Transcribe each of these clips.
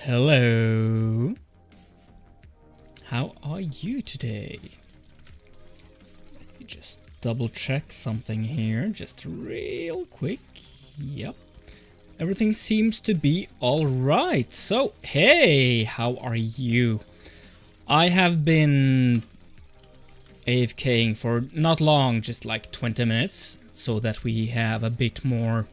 Hello. How are you today? Let me just double check something here, just real quick. Yep. Everything seems to be alright. So, hey, how are you? I have been AFKing for not long, just like 20 minutes, so that we have a bit more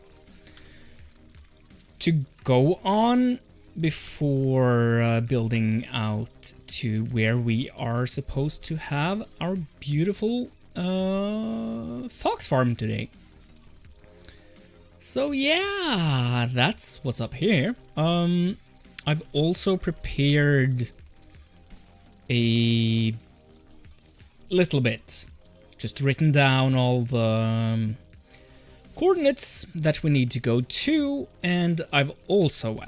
to go on before building out to where we are supposed to have our beautiful fox farm today. So yeah, that's what's up here. I've also prepared a little bit, just written down all the coordinates that we need to go to, and I've also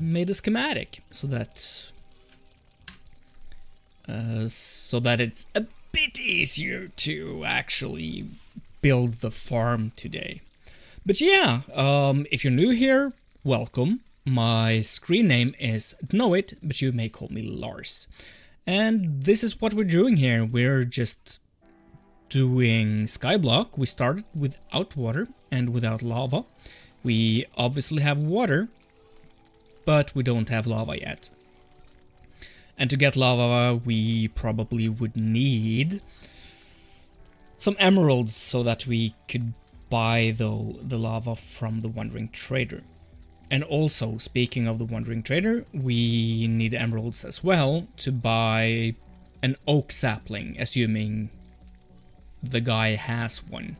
made a schematic so that it's a bit easier to actually build the farm today. But yeah, if you're new here, welcome. My screen name is dnoate, but you may call me Lars. And this is what we're doing here. We're just doing Skyblock. We started without water and without lava. We obviously have water, but we don't have lava yet. And to get lava, we probably would need some emeralds so that we could buy the lava from the Wandering Trader. And also, speaking of the Wandering Trader, we need emeralds as well to buy an oak sapling, assuming the guy has one,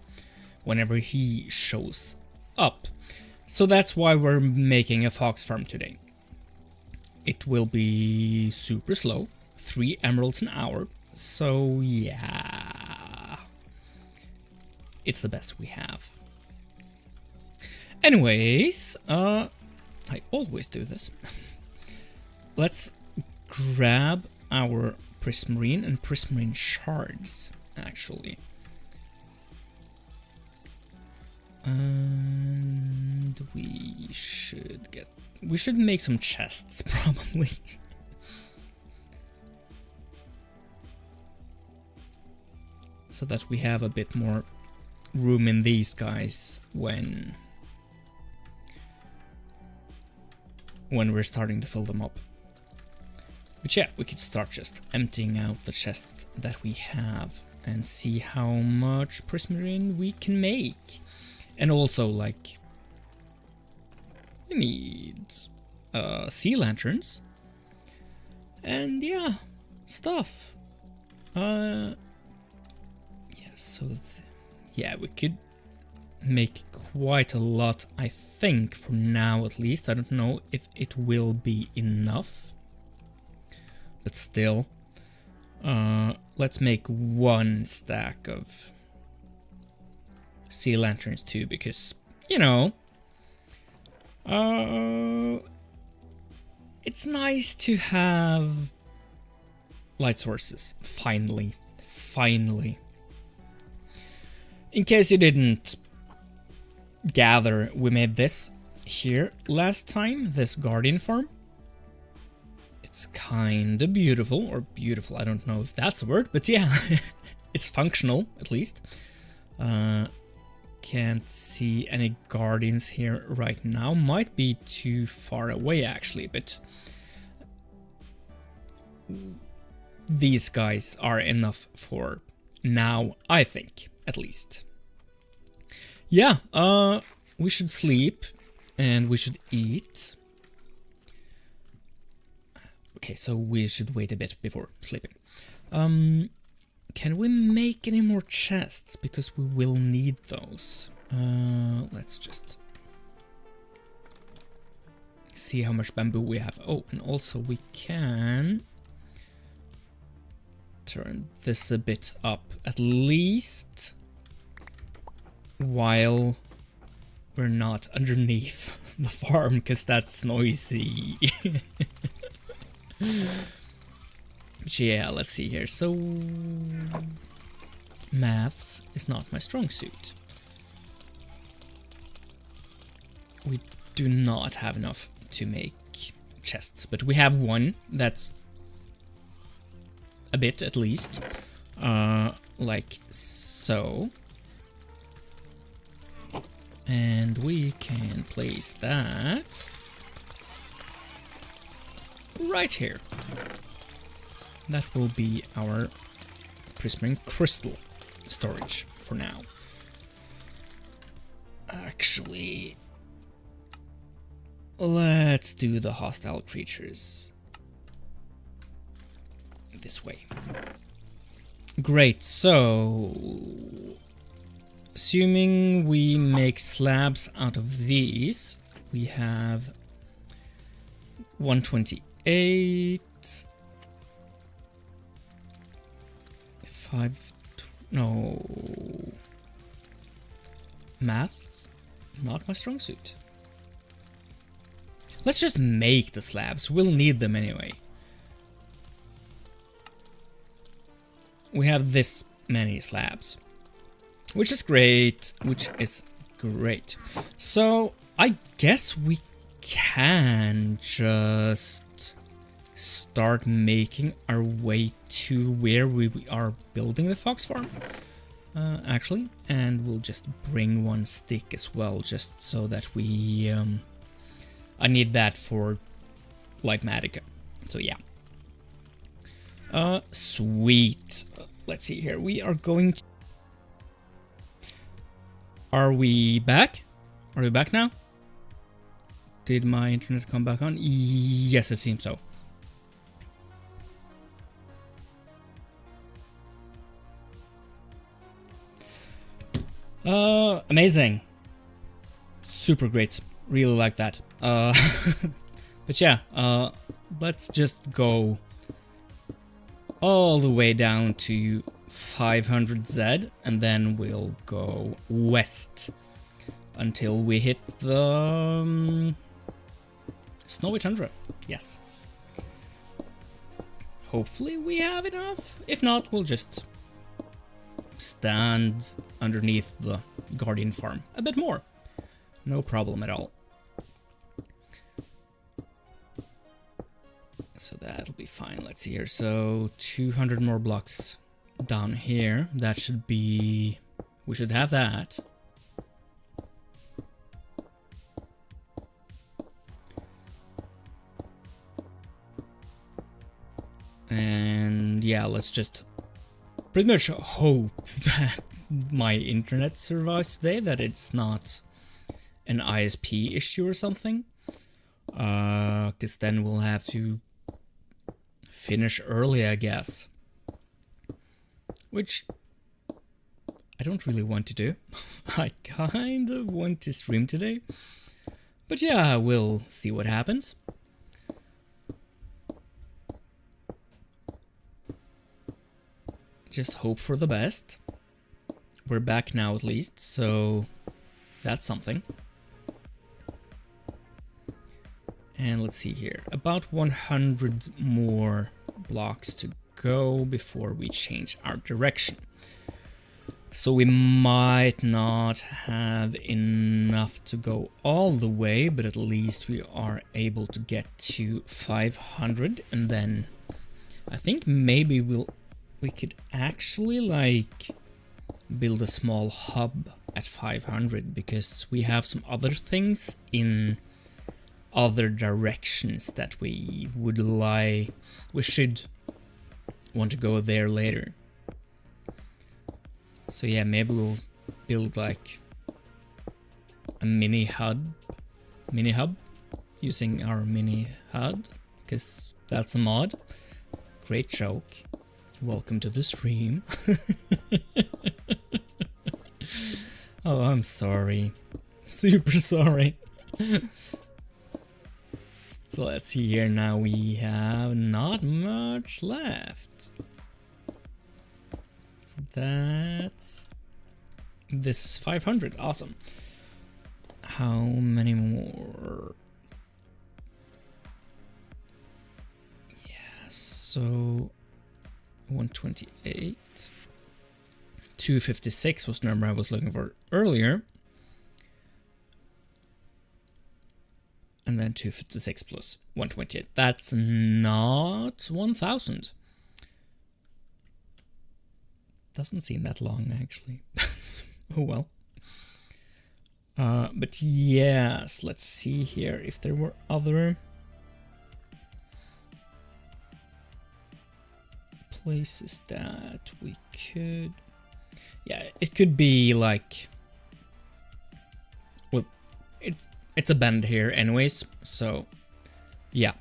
whenever he shows up. So that's why we're making a fox farm today. It will be super slow, 3 emeralds an hour, so yeah, it's the best we have. Anyways, I always do this. Let's grab our prismarine and prismarine shards, actually. And we should make some chests, probably. So that we have a bit more room in these guys when we're starting to fill them up. But yeah, we could start just emptying out the chests that we have and see how much prismarine we can make. And also, like, we need sea lanterns and yeah, stuff. Yeah, so yeah, we could make quite a lot, I think, for now at least. I don't know if it will be enough, but still, let's make 1 stack of sea lanterns too, because, you know, it's nice to have light sources, finally. In case you didn't gather, we made this here last time, this guardian farm. It's kinda beautiful, or beautiful, I don't know if that's a word, but yeah, it's functional at least. Can't see any guardians here right now, might be too far away actually, but these guys are enough for now, I think, at least. Yeah, we should sleep and we should eat. Okay, so we should wait a bit before sleeping. Can we make any more chests? Because we will need those. Let's just see how much bamboo we have. Oh, and also we can turn this a bit up, at least while we're not underneath the farm, because that's noisy. But yeah, let's see here. So maths is not my strong suit. we do not have enough to make chests, but we have one that's a bit at least, like so. And we can place that right here. That will be our prismarine crystal storage for now. Actually, let's do the hostile creatures this way. Great, so assuming we make slabs out of these, we have 128, 5, no, math's not my strong suit. Let's just make the slabs, we'll need them anyway. We have this many slabs, which is great, So I guess we can just start making our way to where we are building the fox farm, actually, and we'll just bring one stick as well, just so that we, I need that for Lightmatica, so yeah. Sweet. Let's see here. We are going to... Are we back? Are we back now? Did my internet come back on? Yes, it seems so. Amazing. Super great. Really like that. But yeah, let's just go all the way down to 500Z, and then we'll go west until we hit the snowy tundra. Yes. Hopefully we have enough. If not, we'll just stand underneath the Guardian farm a bit more. No problem at all. So that'll be fine. Let's see here. So 200 more blocks down here. That should be... We should have that. And yeah, let's just pretty much hope that my internet survives today, that it's not an ISP issue or something. Because then we'll have to finish early, I guess. Which I don't really want to do. I kind of want to stream today. But yeah, we'll see what happens. Just hope for the best. We're back now at least, so that's something. And let's see here, about 100 more blocks to go before we change our direction. So we might not have enough to go all the way, but at least we are able to get to 500, and then I think maybe we could actually like build a small hub at 500, because we have some other things in other directions that we should want to go there later. So yeah, maybe we'll build like a mini hub using our mini HUD, because that's a mod. Great joke. Welcome to the stream. Oh, I'm sorry. Super sorry. So let's see here, now we have not much left. So this is 500, awesome. How many more? Yeah, so 128. 256 was the number I was looking for earlier. and then 256 plus 128. That's not 1000. Doesn't seem that long, actually. Oh well. But yes, let's see here if there were other places that we could... Yeah, it could be like... Well, it's a bend here anyways, so yeah.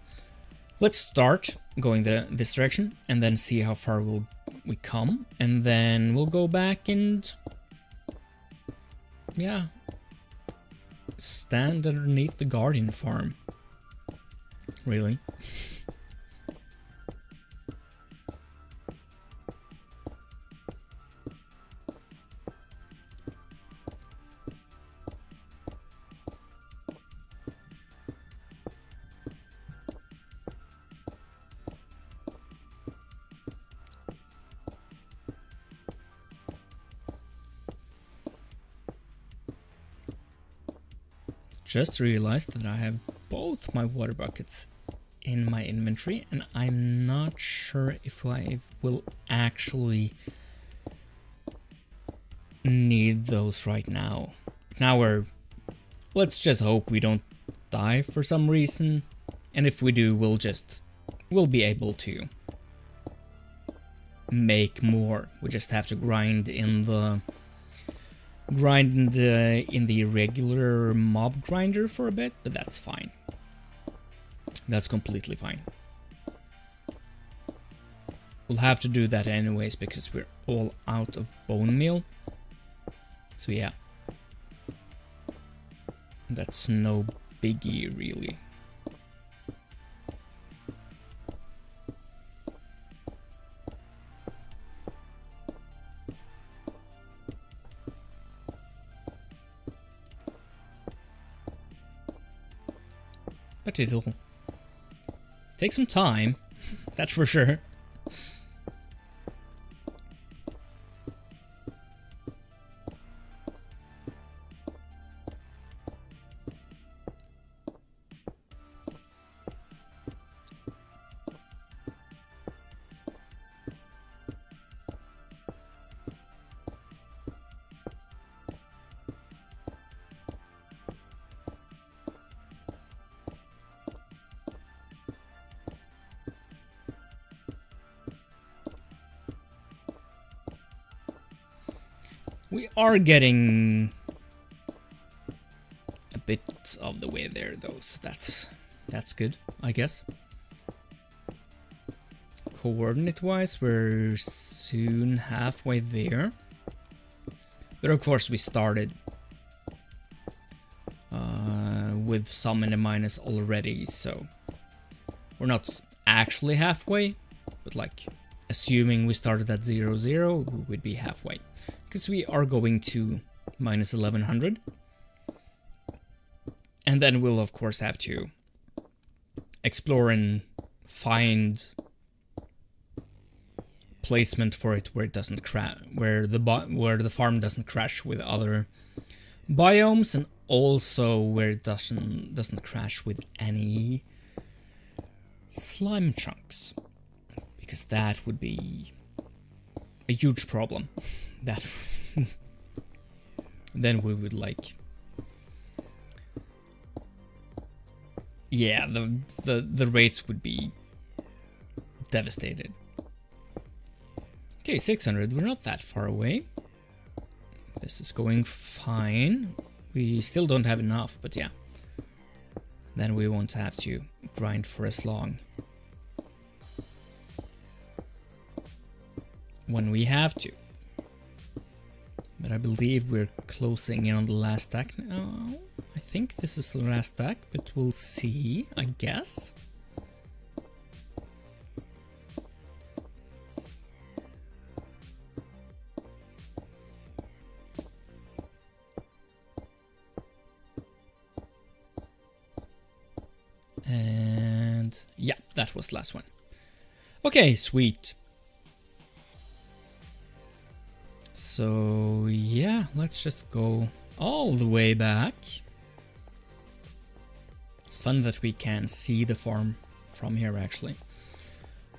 Let's start going this direction and then see how far we come, and then we'll go back and... Yeah. Stand underneath the Guardian farm. Really? Just realized that I have both my water buckets in my inventory, and I'm not sure if I will actually need those right now. Now let's just hope we don't die for some reason, and if we do, we'll be able to make more. We just have to grind in the regular mob grinder for a bit, but that's fine. That's completely fine. We'll have to do that anyways because we're all out of bone meal. So yeah. That's no biggie really. But it'll take some time, that's for sure. We are getting a bit of the way there though, so that's good, I guess. Coordinate-wise, we're soon halfway there. But of course we started with some in the minus already, so we're not actually halfway, but like assuming we started at 0, we would be halfway. Because we are going to minus 1100. And then we'll of course have to explore and find placement for it where it doesn't crash, where the farm doesn't crash with other biomes, and also where it doesn't crash with any slime chunks, because that would be a huge problem. That then we would like, yeah, the rates would be devastated. Okay, 600, we're not that far away. This is going fine. We still don't have enough, but yeah. Then we won't have to grind for as long. When we have to. But I believe we're closing in on the last stack now. I think this is the last stack, but we'll see, I guess. And yeah, that was the last one. Okay, sweet. So yeah, let's just go all the way back It's fun that we can see the farm from here actually.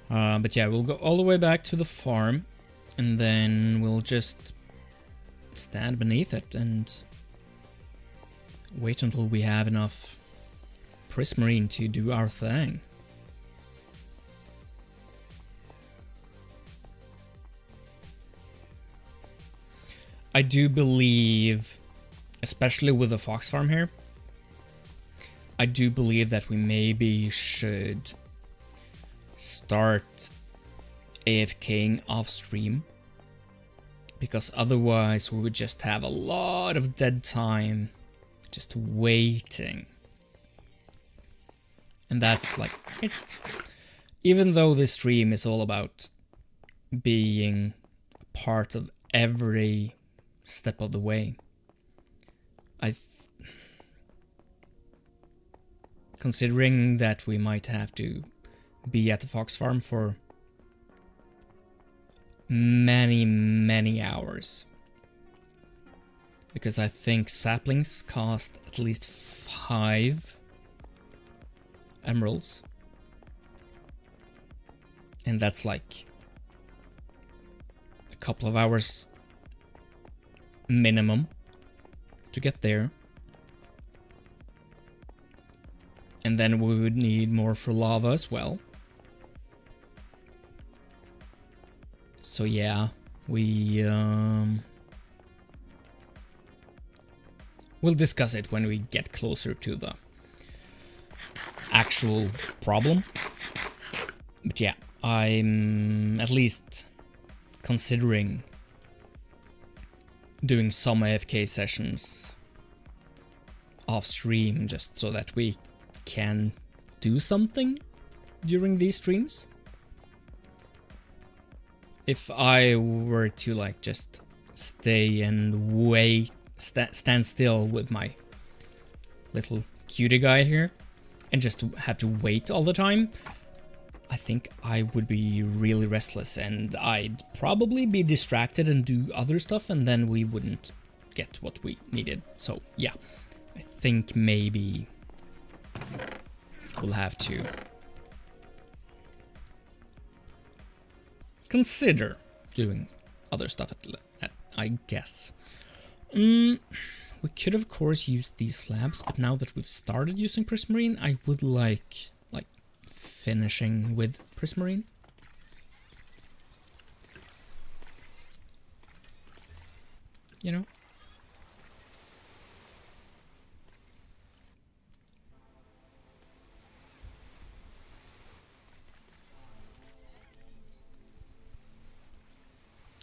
But yeah, we'll go all the way back to the farm and then we'll just stand beneath it and wait until we have enough prismarine to do our thing. I do believe, especially with the fox farm here, I do believe that we maybe should start AFKing off stream, because otherwise we would just have a lot of dead time just waiting. And that's like, it's, even though this stream is all about being a part of every step of the way, considering that we might have to be at the fox farm for many hours, because I think saplings cost at least 5 emeralds, and that's like a couple of hours minimum to get there. And then we would need more for lava as well. So yeah, we'll discuss it when we get closer to the actual problem. But yeah, I'm at least considering doing some AFK sessions off stream just so that we can do something during these streams. If I were to like just stay and wait, stand still with my little cutie guy here and just have to wait all the time, I think I would be really restless and I'd probably be distracted and do other stuff, and then we wouldn't get what we needed. So yeah, I think maybe we'll have to consider doing other stuff at I guess. We could of course use these slabs, but now that we've started using prismarine, I would like finishing with prismarine. You know?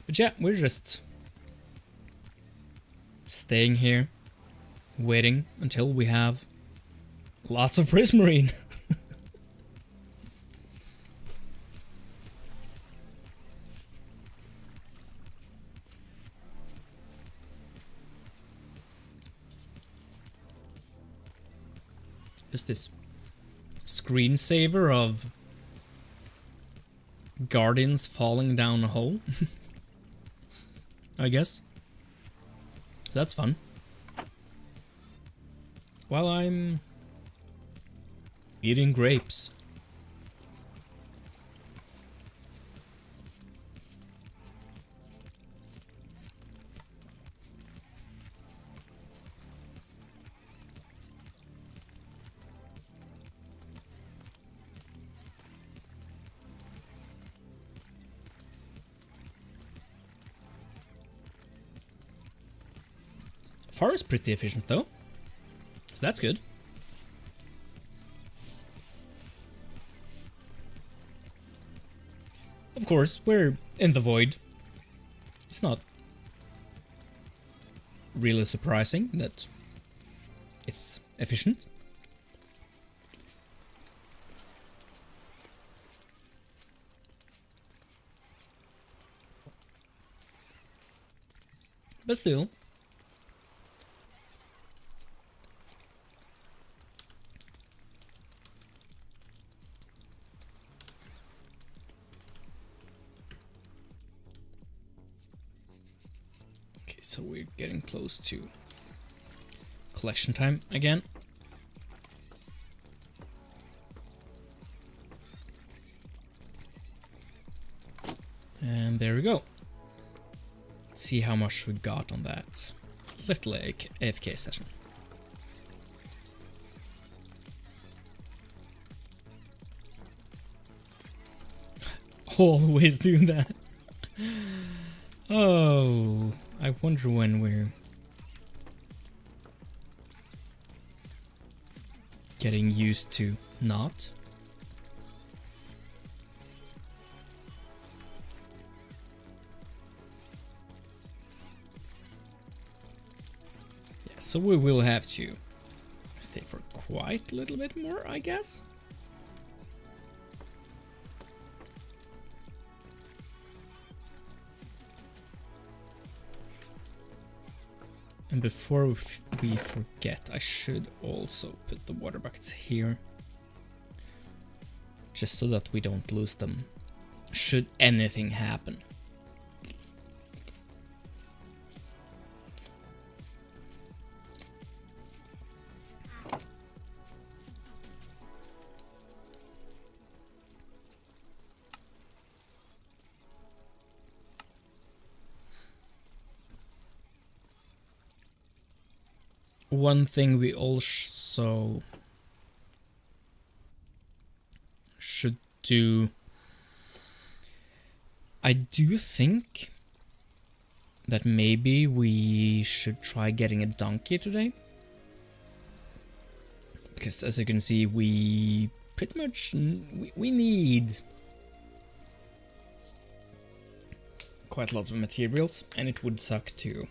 But yeah, we're just staying here, waiting until we have lots of prismarine. Just this screensaver of guardians falling down a hole. I guess. So that's fun. While I'm eating grapes. Far is pretty efficient though, so that's good. Of course, we're in the void. It's not really surprising that it's efficient. But still. So we're getting close to collection time again. And there we go. Let's see how much we got on that little AFK session. Always do that. Oh, I wonder when we're getting used to not. Yeah, so we will have to stay for quite a little bit more, I guess. And before we forget, I should also put the water buckets here. Just so that we don't lose them, should anything happen. One thing we also should do, I do think that maybe we should try getting a donkey today. Because as you can see, we pretty much, we need quite lots of materials, and it would suck to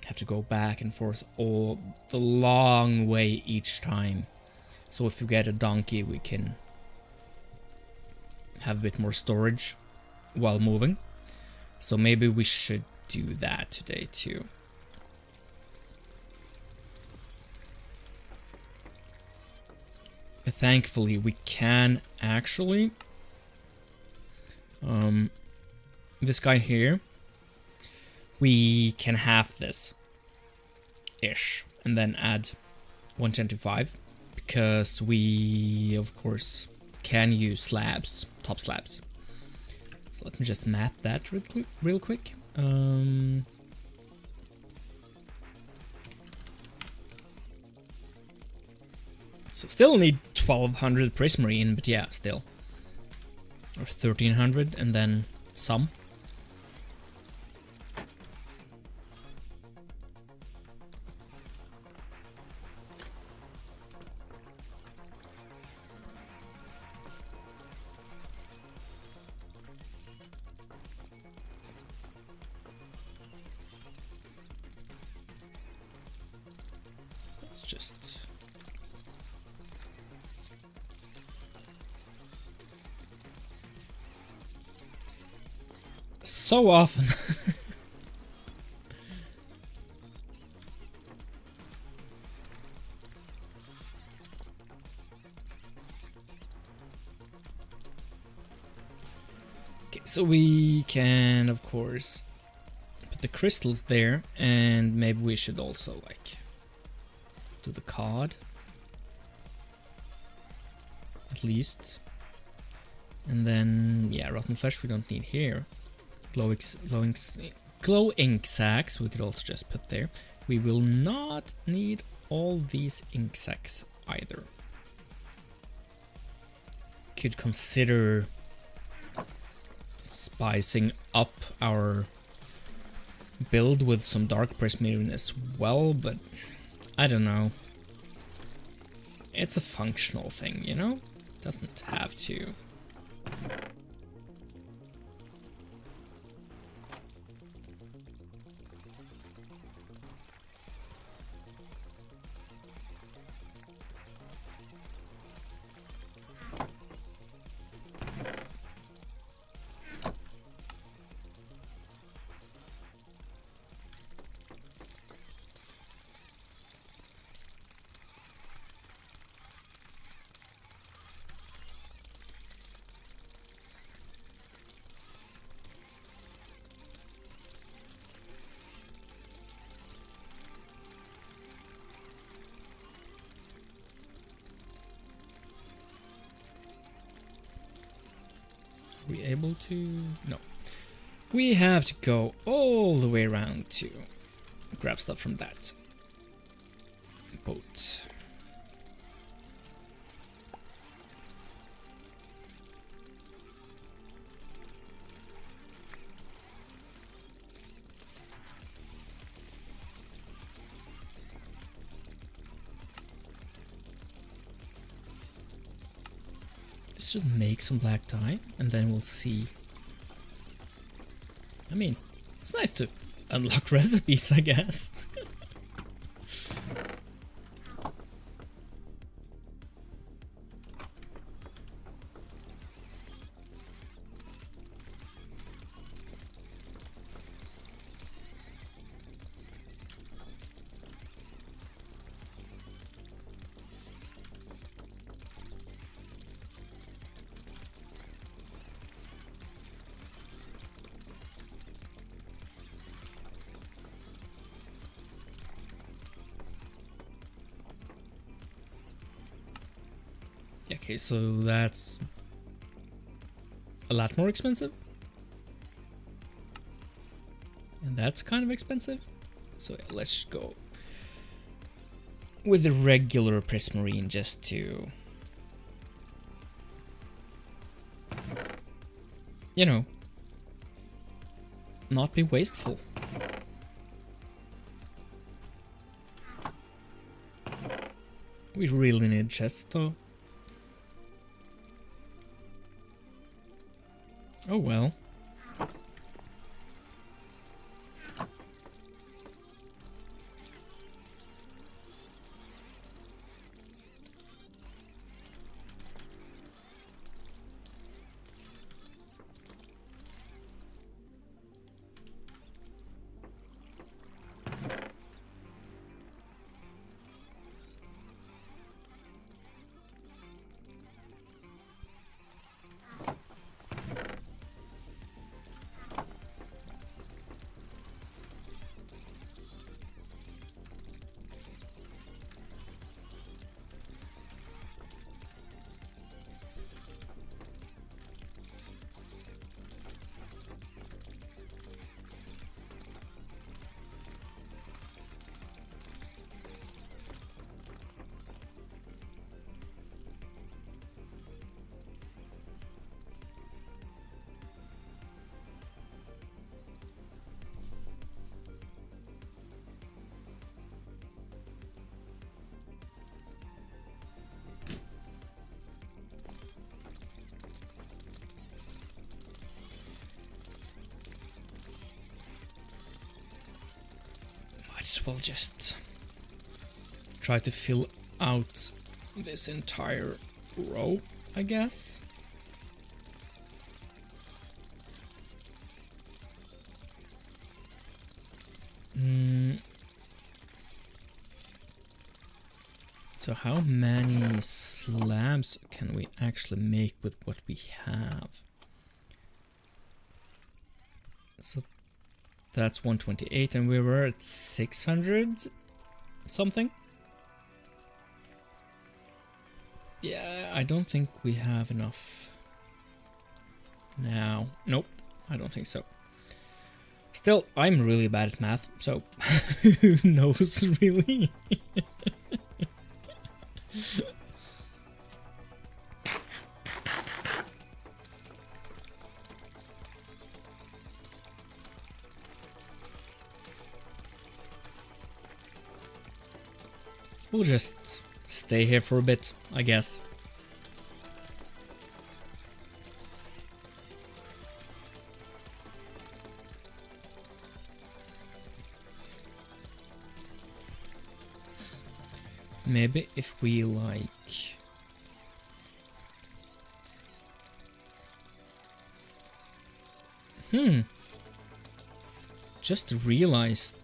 have to go back and forth all the long way each time. So if we get a donkey, we can have a bit more storage while moving. So maybe we should do that today too. But thankfully we can actually this guy here, we can half this ish and then add 125 because we of course can use slabs, top slabs. So let me just math that real quick. So still need 1200 prismarine, but yeah, still. Or 1300 and then some. Let's just... So often. Okay, so we can of course put the crystals there, and maybe we should also like do the cod at least. And then yeah, rotten flesh we don't need here. Glow ink sacks we could also just put there. We will not need all these ink sacks either. Could consider spicing up our build with some dark prismarine as well, but I don't know. It's a functional thing, you know? Doesn't have to. We able to? No. we have to go all the way around to grab stuff from that boat. Let's just make some black dye and then we'll see. I mean, it's nice to unlock recipes, I guess. Okay, so that's a lot more expensive. And that's kind of expensive. So yeah, let's go with the regular prismarine just to, you know, not be wasteful. We really need chests though. Oh well. Might as well just try to fill out this entire row, I guess. So how many slabs can we actually make with what we have? So that's 128 and we were at 600 something. Yeah, I don't think we have enough now. Nope, I don't think so. Still, I'm really bad at math, so who knows really? We'll just stay here for a bit, I guess. Maybe if we like... Just realized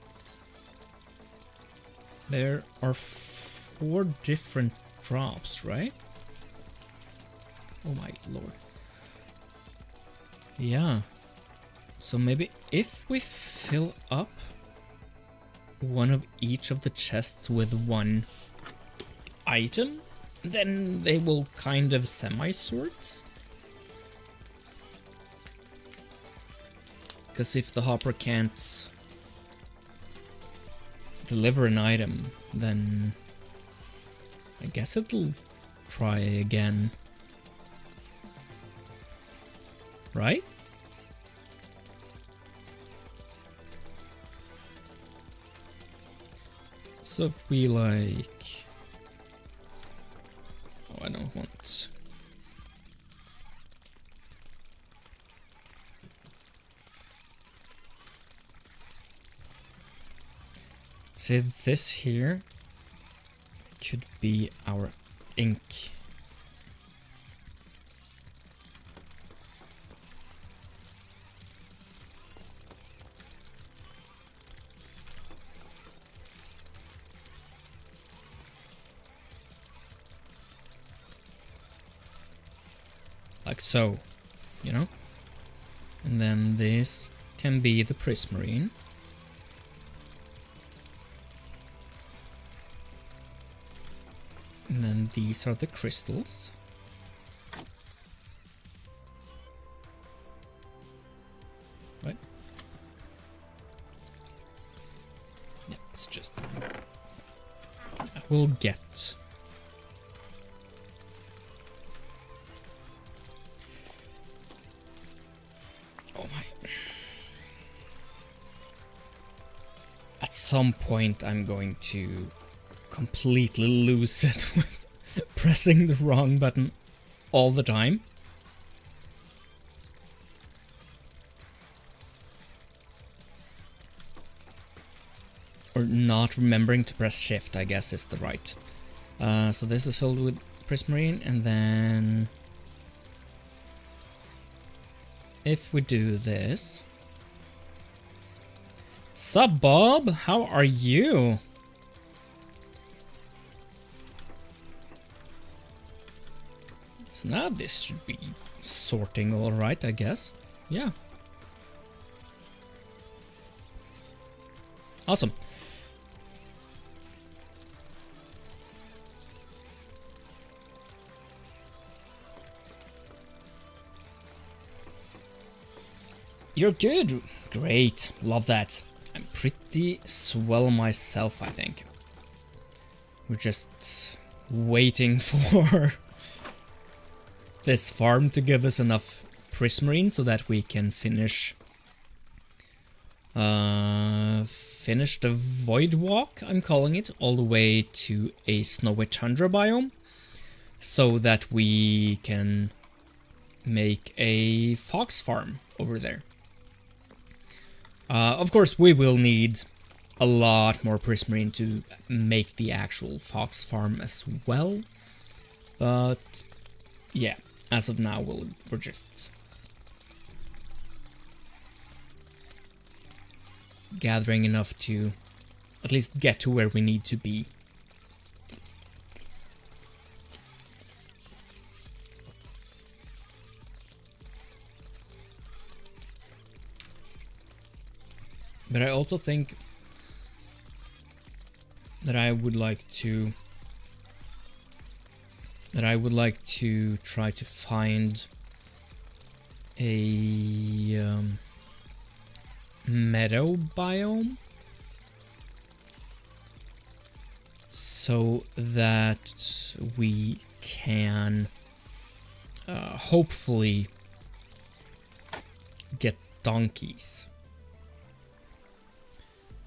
there are 4 different drops, right? Oh my lord. Yeah. So maybe if we fill up one of each of the chests with one item, then they will kind of semi-sort. Because if the hopper can't deliver an item, then I guess it'll try again. Right? So if we like... Oh, I don't want... Say this here could be our ink. Like so, you know? And then this can be the prismarine. And then these are the crystals. Right? Yeah, it's just... I will get... Oh my... At some point I'm going to completely lose it with pressing the wrong button all the time. Or not remembering to press shift, I guess is the right. So this is filled with prismarine, and then if we do this... Sup, Bob? How are you? So now this should be sorting all right, I guess. Yeah. Awesome. You're good. Great. Love that. I'm pretty swell myself, I think. We're just waiting for this farm to give us enough prismarine so that we can finish the void walk, I'm calling it, all the way to a snowy tundra biome, so that we can make a fox farm over there. Of course, we will need a lot more prismarine to make the actual fox farm as well, but yeah. As of now, we're just gathering enough to at least get to where we need to be. But I also think that I would like to try to find a meadow biome so that we can hopefully get donkeys,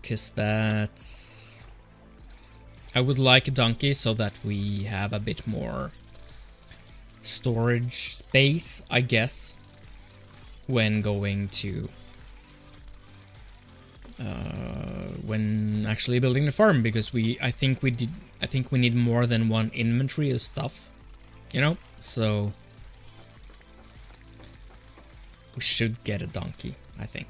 because that's... I would like a donkey so that we have a bit more storage space, I guess, when going to when actually building the farm, because I think we need more than one inventory of stuff, you know, so we should get a donkey, I think.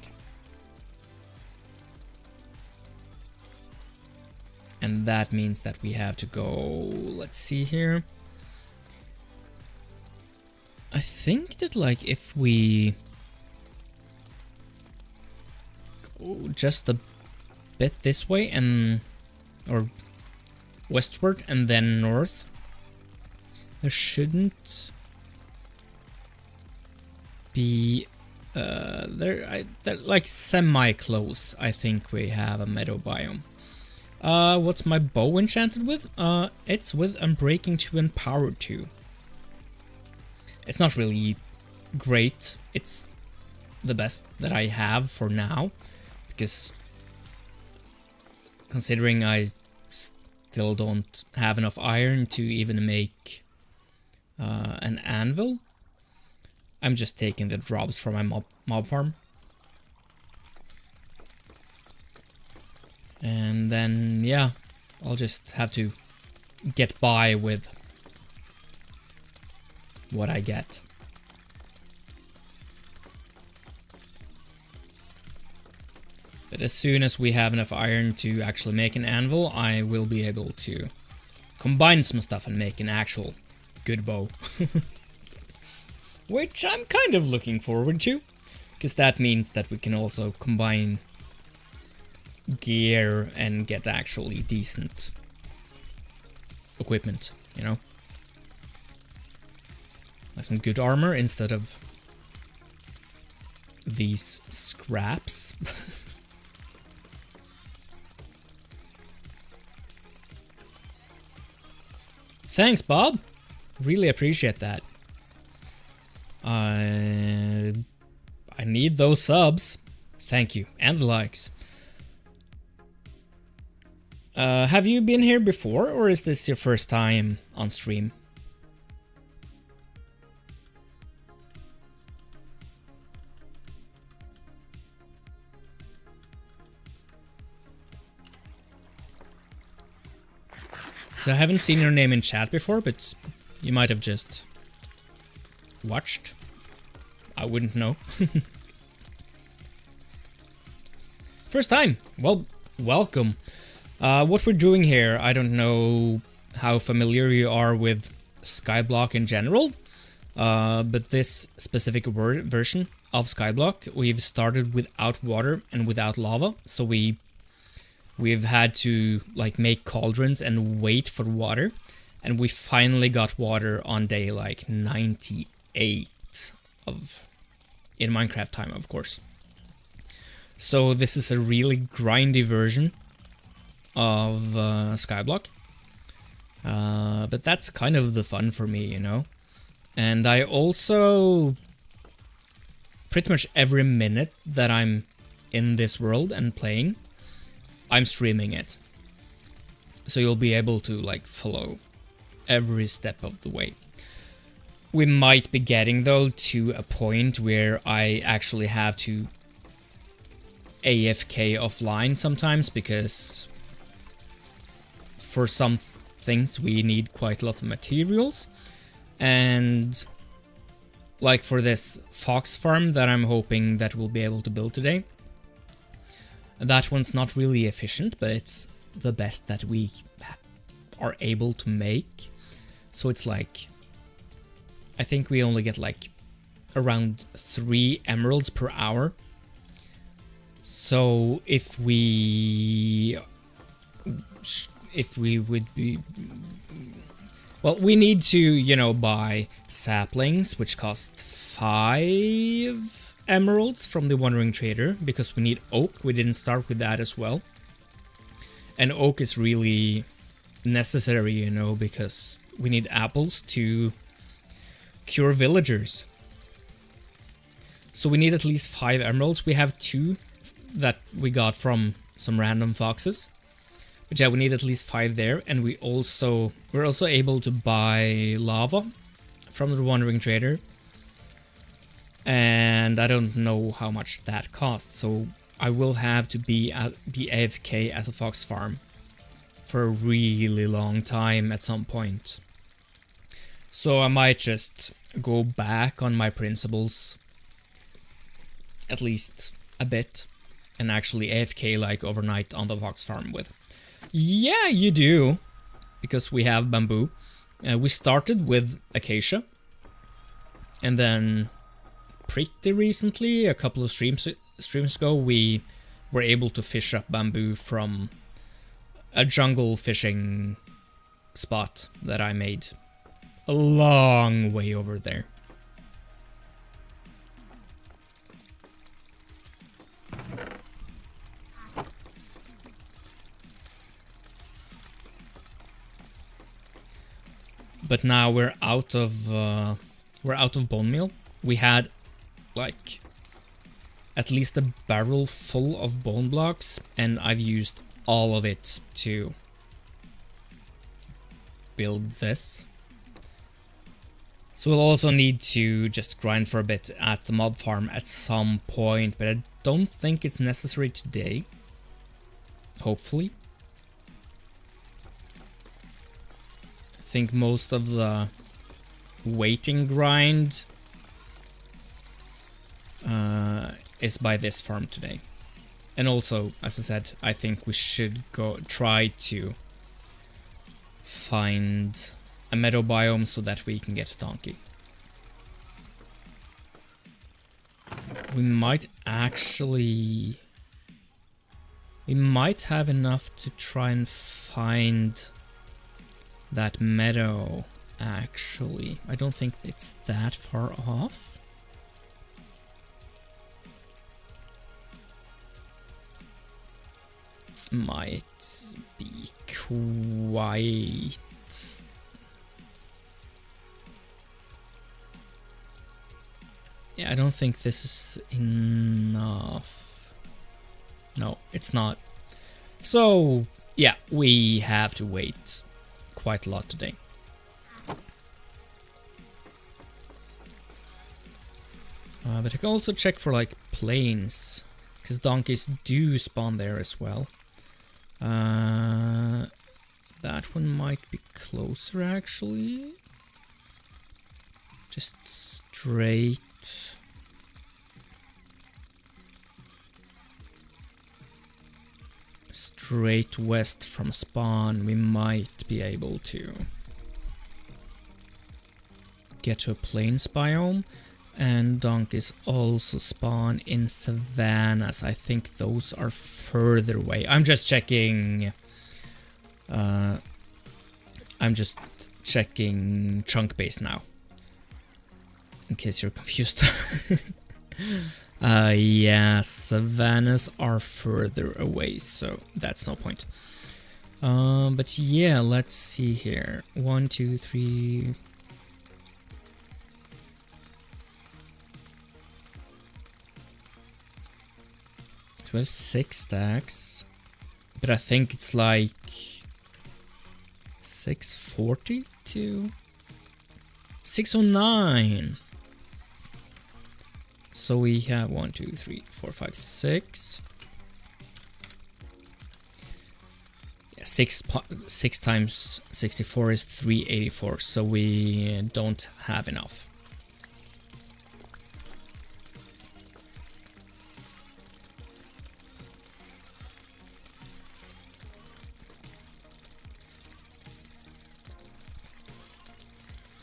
And that means that we have to go, let's see here. I think that, like, if we go just a bit this way and, or westward and then north, there shouldn't be they're like semi-close. I think we have a meadow biome. What's my bow enchanted with? It's with Unbreaking 2 and Power 2. It's not really great. It's the best that I have for now, because considering I still don't have enough iron to even make an anvil, I'm just taking the drops from my mob farm. And then, yeah, I'll just have to get by with what I get. But as soon as we have enough iron to actually make an anvil, I will be able to combine some stuff and make an actual good bow. Which I'm kind of looking forward to, because that means that we can also combine gear and get actually decent equipment, you know? Like some good armor instead of these scraps. Thanks, Bob. Really appreciate that. I need those subs. Thank you. And the likes. Have you been here before, or is this your first time on stream? So I haven't seen your name in chat before, but you might have just watched. I wouldn't know. First time. Well, welcome. What we're doing here, I don't know how familiar you are with Skyblock in general, but this specific version of Skyblock, we've started without water and without lava, so we've had to like make cauldrons and wait for water, and we finally got water on day like 98 in Minecraft time, of course. So this is a really grindy version of Skyblock, but that's kind of the fun for me, you know. And I also, pretty much every minute that I'm in this world and playing, I'm streaming it, so you'll be able to like follow every step of the way. We might be getting though to a point where I actually have to AFK offline sometimes, because for some things we need quite a lot of materials, and like for this fox farm that I'm hoping that we'll be able to build today, that one's not really efficient, but it's the best that we are able to make. So it's like, I think we only get like around 3 emeralds per hour. So if we would be, well, we need to, you know, buy saplings, which cost 5 emeralds from the Wandering Trader, because we need oak. We didn't start with that as well. And oak is really necessary, you know, because we need apples to cure villagers. So we need at least 5 emeralds. We have 2 that we got from some random foxes. But yeah, we need at least 5 there, and we're also able to buy lava from the Wandering Trader. And I don't know how much that costs, so I will have to be AFK at the fox farm for a really long time at some point. So I might just go back on my principles, at least a bit, and actually AFK like overnight on the fox farm with. Yeah, you do, because we have bamboo. We started with acacia, and then pretty recently, a couple of streams ago, we were able to fish up bamboo from a jungle fishing spot that I made a long way over there. but now we're out of bone meal. We had like at least a barrel full of bone blocks, and I've used all of it to build this. So we'll also need to just grind for a bit at the mob farm at some point, but I don't think it's necessary today. Hopefully. I think most of the waiting grind is by this farm today. And also, as I said, I think we should go try to find a meadow biome so that we can get a donkey. We might actually... We might have enough to try and find that meadow, actually. I don't think it's that far off. Might be quite... Yeah, I don't think this is enough. No, it's not. So, yeah, we have to wait quite a lot today. But I can also check for like plains, because donkeys do spawn there as well. That one might be closer actually. Just straight. Straight west from spawn, we might be able to get to a plains biome. And donkeys also spawn in savannas. I think those are further away. I'm just checking chunk base now, in case you're confused. Yeah, savannas are further away, so that's no point. But yeah, let's see here. 1, 2, 3. So we have 6 stacks, but I think it's like 640 to 609. So we have 1, 2, 3, 4, 5, 6. Yeah, 6 times 64 is 384. So we don't have enough.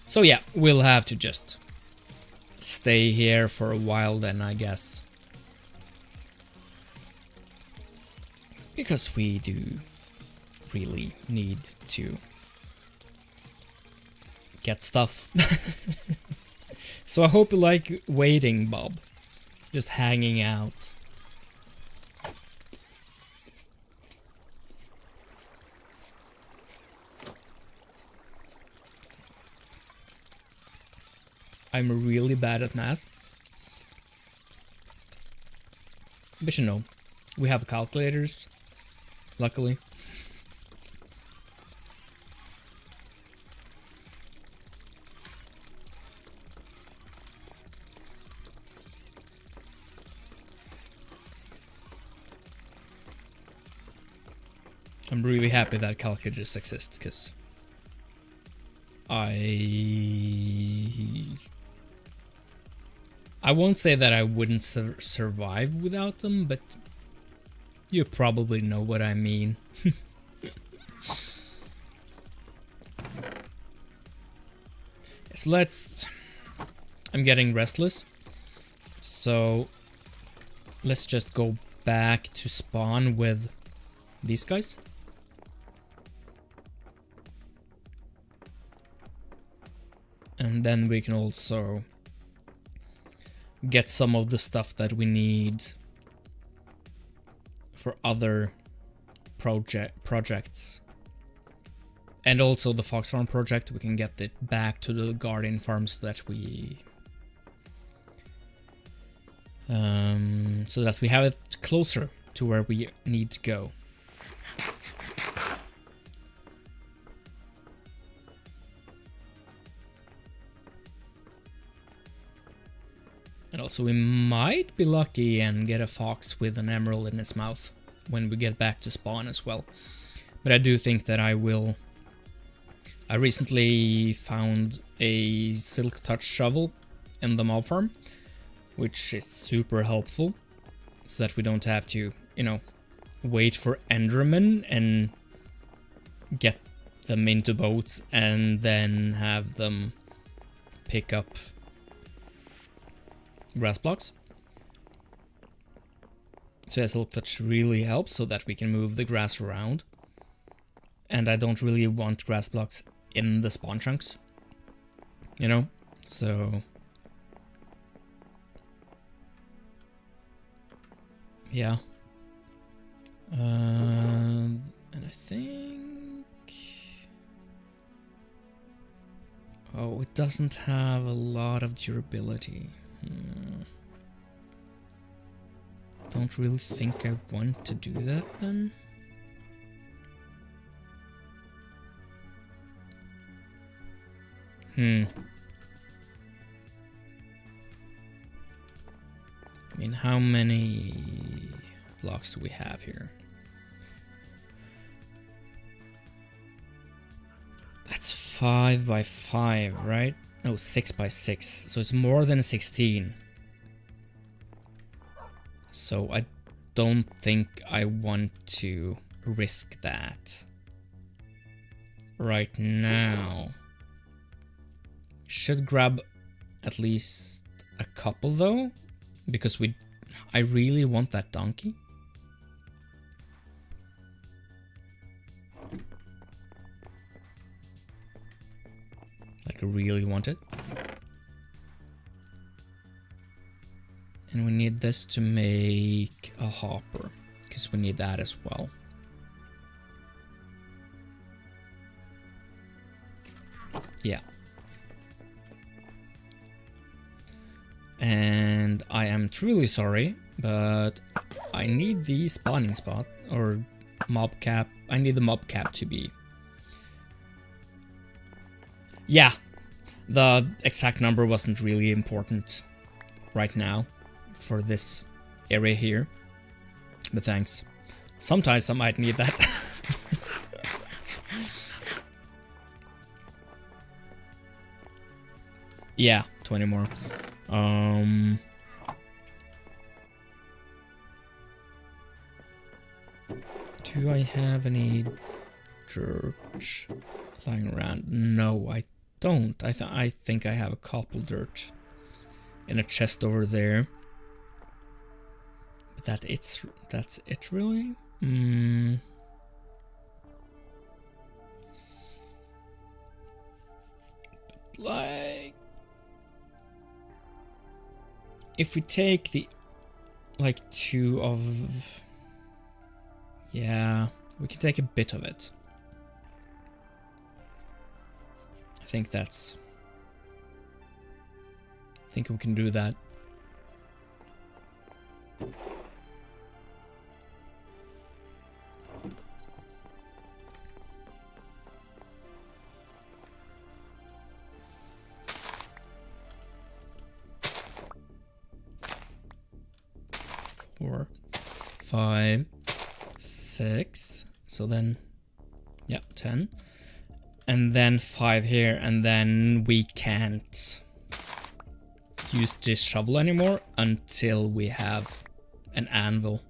So yeah, we'll have to just stay here for a while then, I guess. Because we do really need to get stuff. So I hope you like waiting, Bob. Just hanging out. I'm really bad at math. But you know, we have calculators, luckily. I'm really happy that calculators exist, because I won't say that I wouldn't survive without them, but you probably know what I mean. So I'm getting restless, so let's just go back to spawn with these guys. And then we can also get some of the stuff that we need for other projects. And also the fox farm project, we can get it back to the guardian farm so that we have it closer to where we need to go. And also we might be lucky and get a fox with an emerald in its mouth when we get back to spawn as well. But I do think that I will. I recently found a silk touch shovel in the mob farm, which is super helpful, so that we don't have to, you know, wait for endermen and get them into boats and then have them pick up grass blocks. So yeah, silk touch really helps so that we can move the grass around. And I don't really want grass blocks in the spawn chunks, you know, so yeah. And I think, oh, it doesn't have a lot of durability. Don't really think I want to do that then. I mean, how many blocks do we have here? That's 5 by 5, right? No, 6 by 6. So it's more than 16. So I don't think I want to risk that right now. Should grab at least a couple though, because I really want that donkey. Like, I really want it. And we need this to make a hopper, because we need that as well. Yeah. And I am truly sorry, but I need the spawning spot, or mob cap. I need the mob cap to be... Yeah, the exact number wasn't really important right now for this area here, but thanks. Sometimes I might need that. Yeah, 20 more. Do I have any dirt lying around? No, I don't. I think I have a couple dirt in a chest over there. But that's it really? But like, if we take the, like, 2 of... Yeah, we can take a bit of it. I think we can do that. Four, 5, 6. So then, yeah, 10. And then 5 here, and then we can't use this shovel anymore until we have an anvil.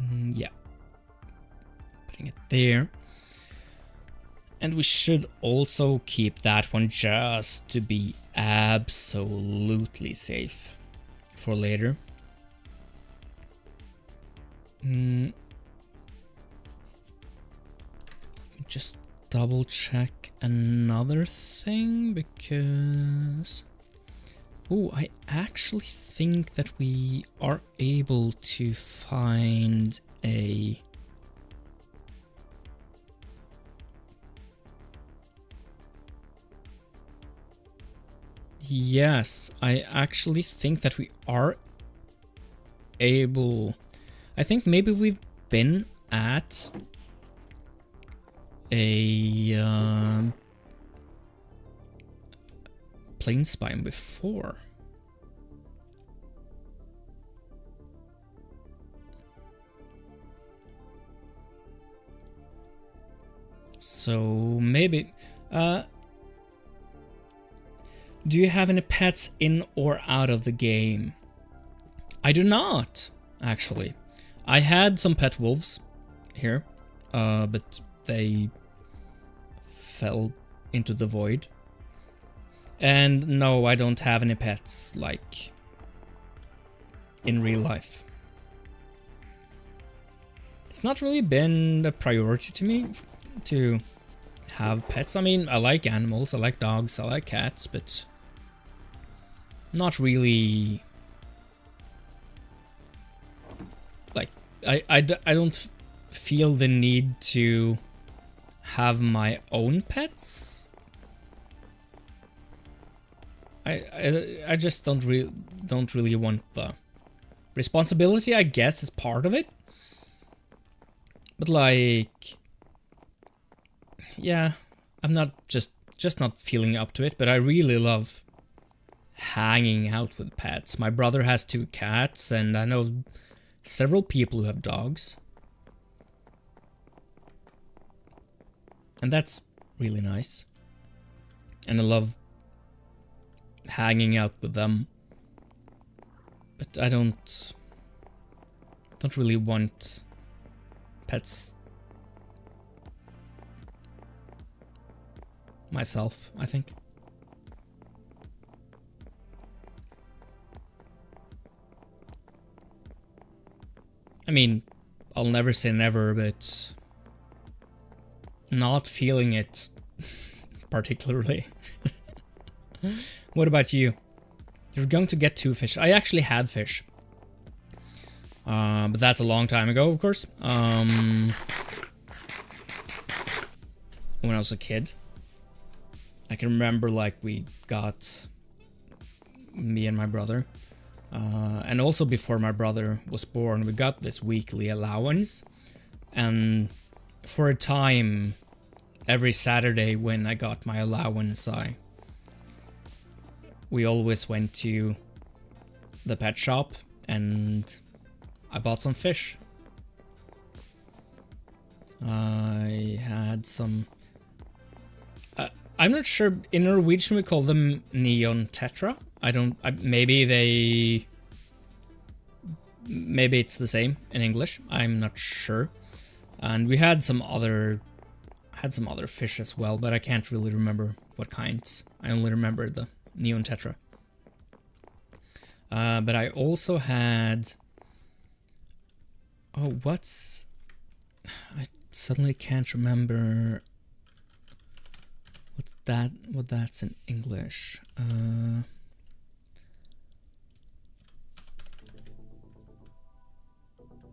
Yeah. Putting it there. And we should also keep that one just to be absolutely safe for later. Just double check another thing because... Oh, I actually think that we are able to find a... Yes, I actually think that we are able... I think maybe we've been at a plains biome before. So maybe... do you have any pets in or out of the game? I do not, actually. I had some pet wolves here, but they fell into the void. And no, I don't have any pets, like, in real life. It's not really been a priority to me to have pets. I mean, I like animals, I like dogs, I like cats, but not really... Like, I don't feel the need to have my own pets. I just don't really want the responsibility. I guess is part of it, but like, yeah, I'm not just not feeling up to it. But I really love hanging out with pets. My brother has 2 cats, and I know several people who have dogs, and that's really nice. And I love hanging out with them, but I don't really want pets myself, I think. I mean, I'll never say never, but not feeling it particularly. What about you? You're going to get 2 fish. I actually had fish. But that's a long time ago, of course. When I was a kid. I can remember, like, we got... Me and my brother. And also before my brother was born, we got this weekly allowance. And for a time, every Saturday when I got my allowance, we always went to the pet shop and I bought some fish. I had some... I'm not sure, in Norwegian we call them neon tetra. Maybe it's the same in English. I'm not sure. And we had some other fish as well, but I can't really remember what kinds. I only remember the neon tetra. But I also had... Oh, I suddenly can't remember what that's in English.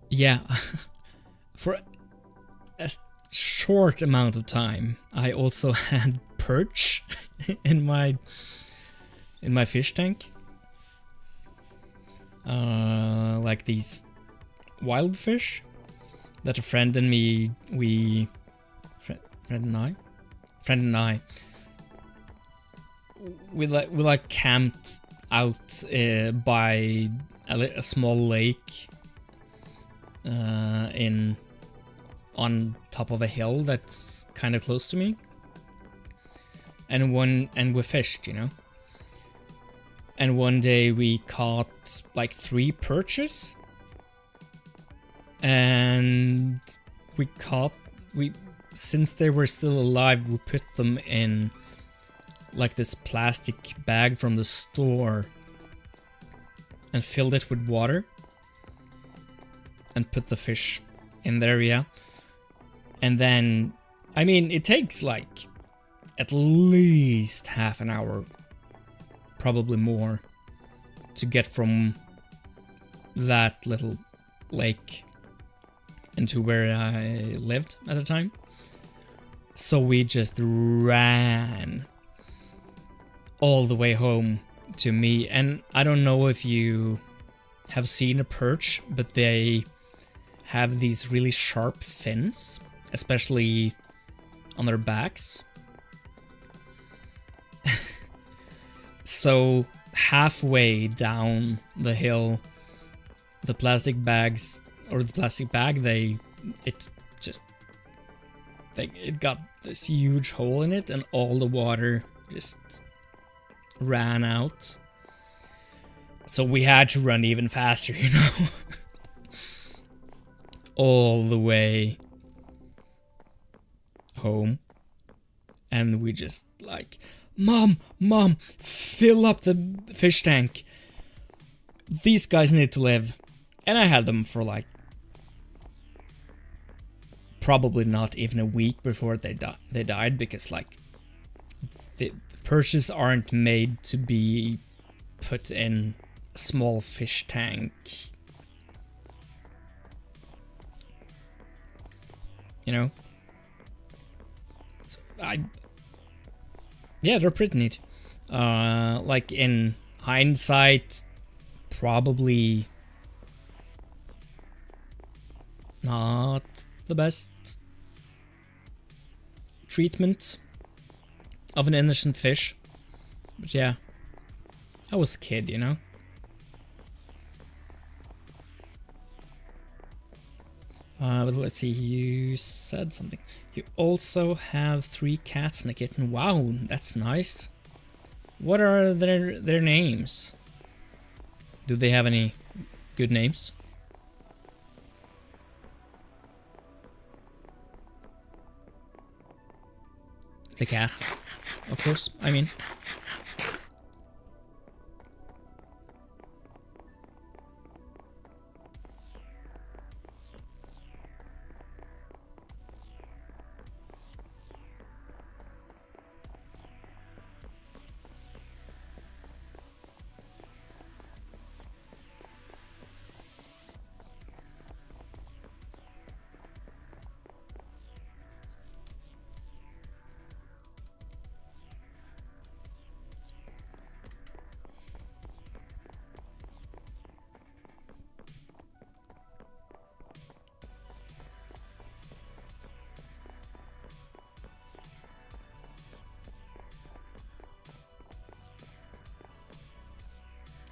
Yeah, for a short amount of time, I also had perch in my fish tank. Like these wild fish that a friend and I camped out by a small lake on top of a hill that's kind of close to me, and we fished, you know. And one day we caught like 3 perches, and since they were still alive, we put them in like this plastic bag from the store and filled it with water and put the fish in there, yeah. And then I mean, it takes like at least half an hour, probably more, to get from that little lake into where I lived at the time. So we just ran all the way home to me. And I don't know if you have seen a perch, but they have these really sharp fins, especially on their backs. So halfway down the hill, the plastic bags, or the plastic bag, it got this huge hole in it, and all the water just ran out. So we had to run even faster, you know. All the way home. And we just like, Mom, fill up the fish tank. These guys need to live. And I had them for like probably not even a week before they died, because like the perches aren't made to be put in a small fish tank. You know? So yeah, they're pretty neat. Like in hindsight, probably not the best treatment of an innocent fish. But yeah, I was a kid, you know? But let's see, you said something. You also have 3 cats and a kitten. Wow, that's nice. What are their names? Do they have any good names? The cats, of course, I mean.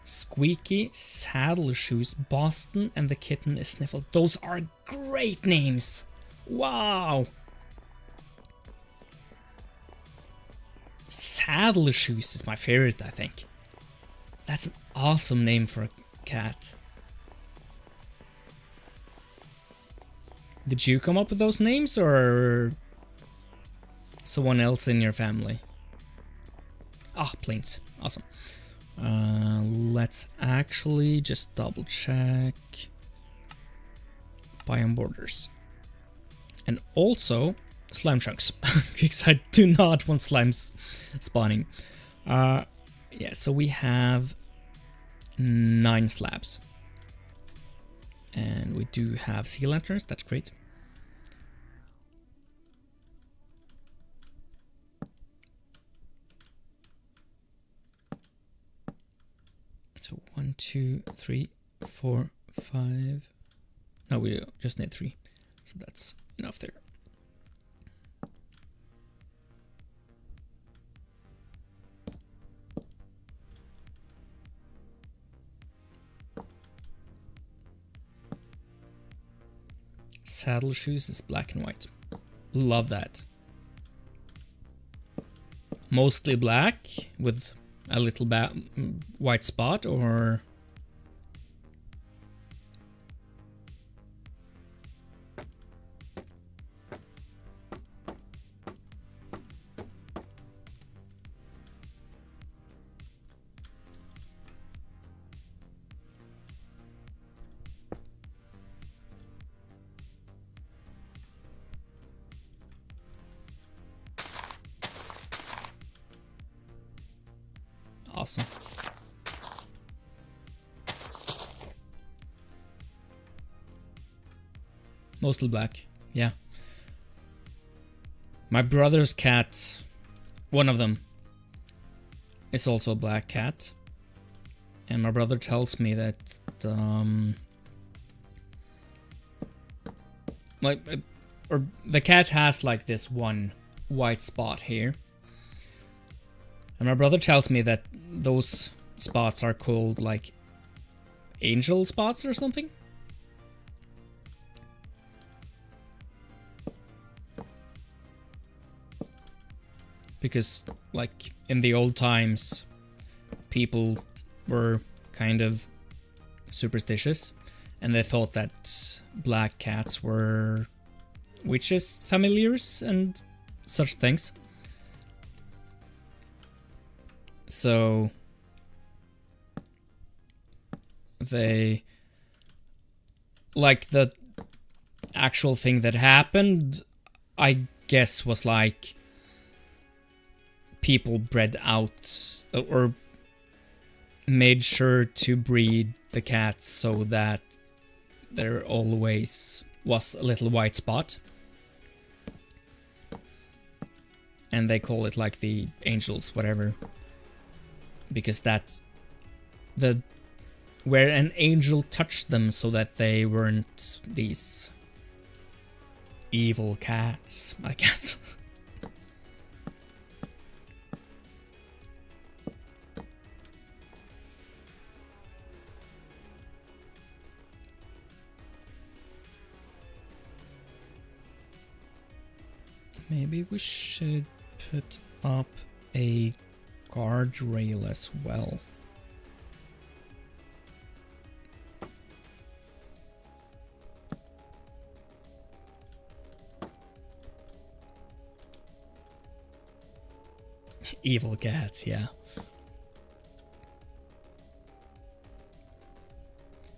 Squeaky, Saddle Shoes, Boston, and the kitten is Sniffle. Those are great names! Wow! Saddle Shoes is my favorite, I think. That's an awesome name for a cat. Did you come up with those names, or someone else in your family? Ah, planes. Awesome. Let's actually just double check biome borders. And also slime chunks, because I do not want slimes spawning. Yeah, so we have 9 slabs. And we do have sea lanterns, that's great. So 1, 2, 3, 4, 5. No, we just need 3. So that's enough there. Saddle Shoes is black and white. Love that. Mostly black with a little white spot, or Awesome. Mostly black, yeah. My brother's cat, one of them, is also a black cat. And my brother tells me that, or the cat has like this one white spot here. And my brother tells me that those spots are called like angel spots or something. Because, like, in the old times, people were kind of superstitious, and they thought that black cats were witches' familiars and such things. So they, like, the actual thing that happened, I guess, was like people bred out or made sure to breed the cats so that there always was a little white spot. And they call it like the angels, whatever. Because that's the where an angel touched them so that they weren't these evil cats, I guess. Maybe we should put up a guardrail as well. Evil cats, yeah.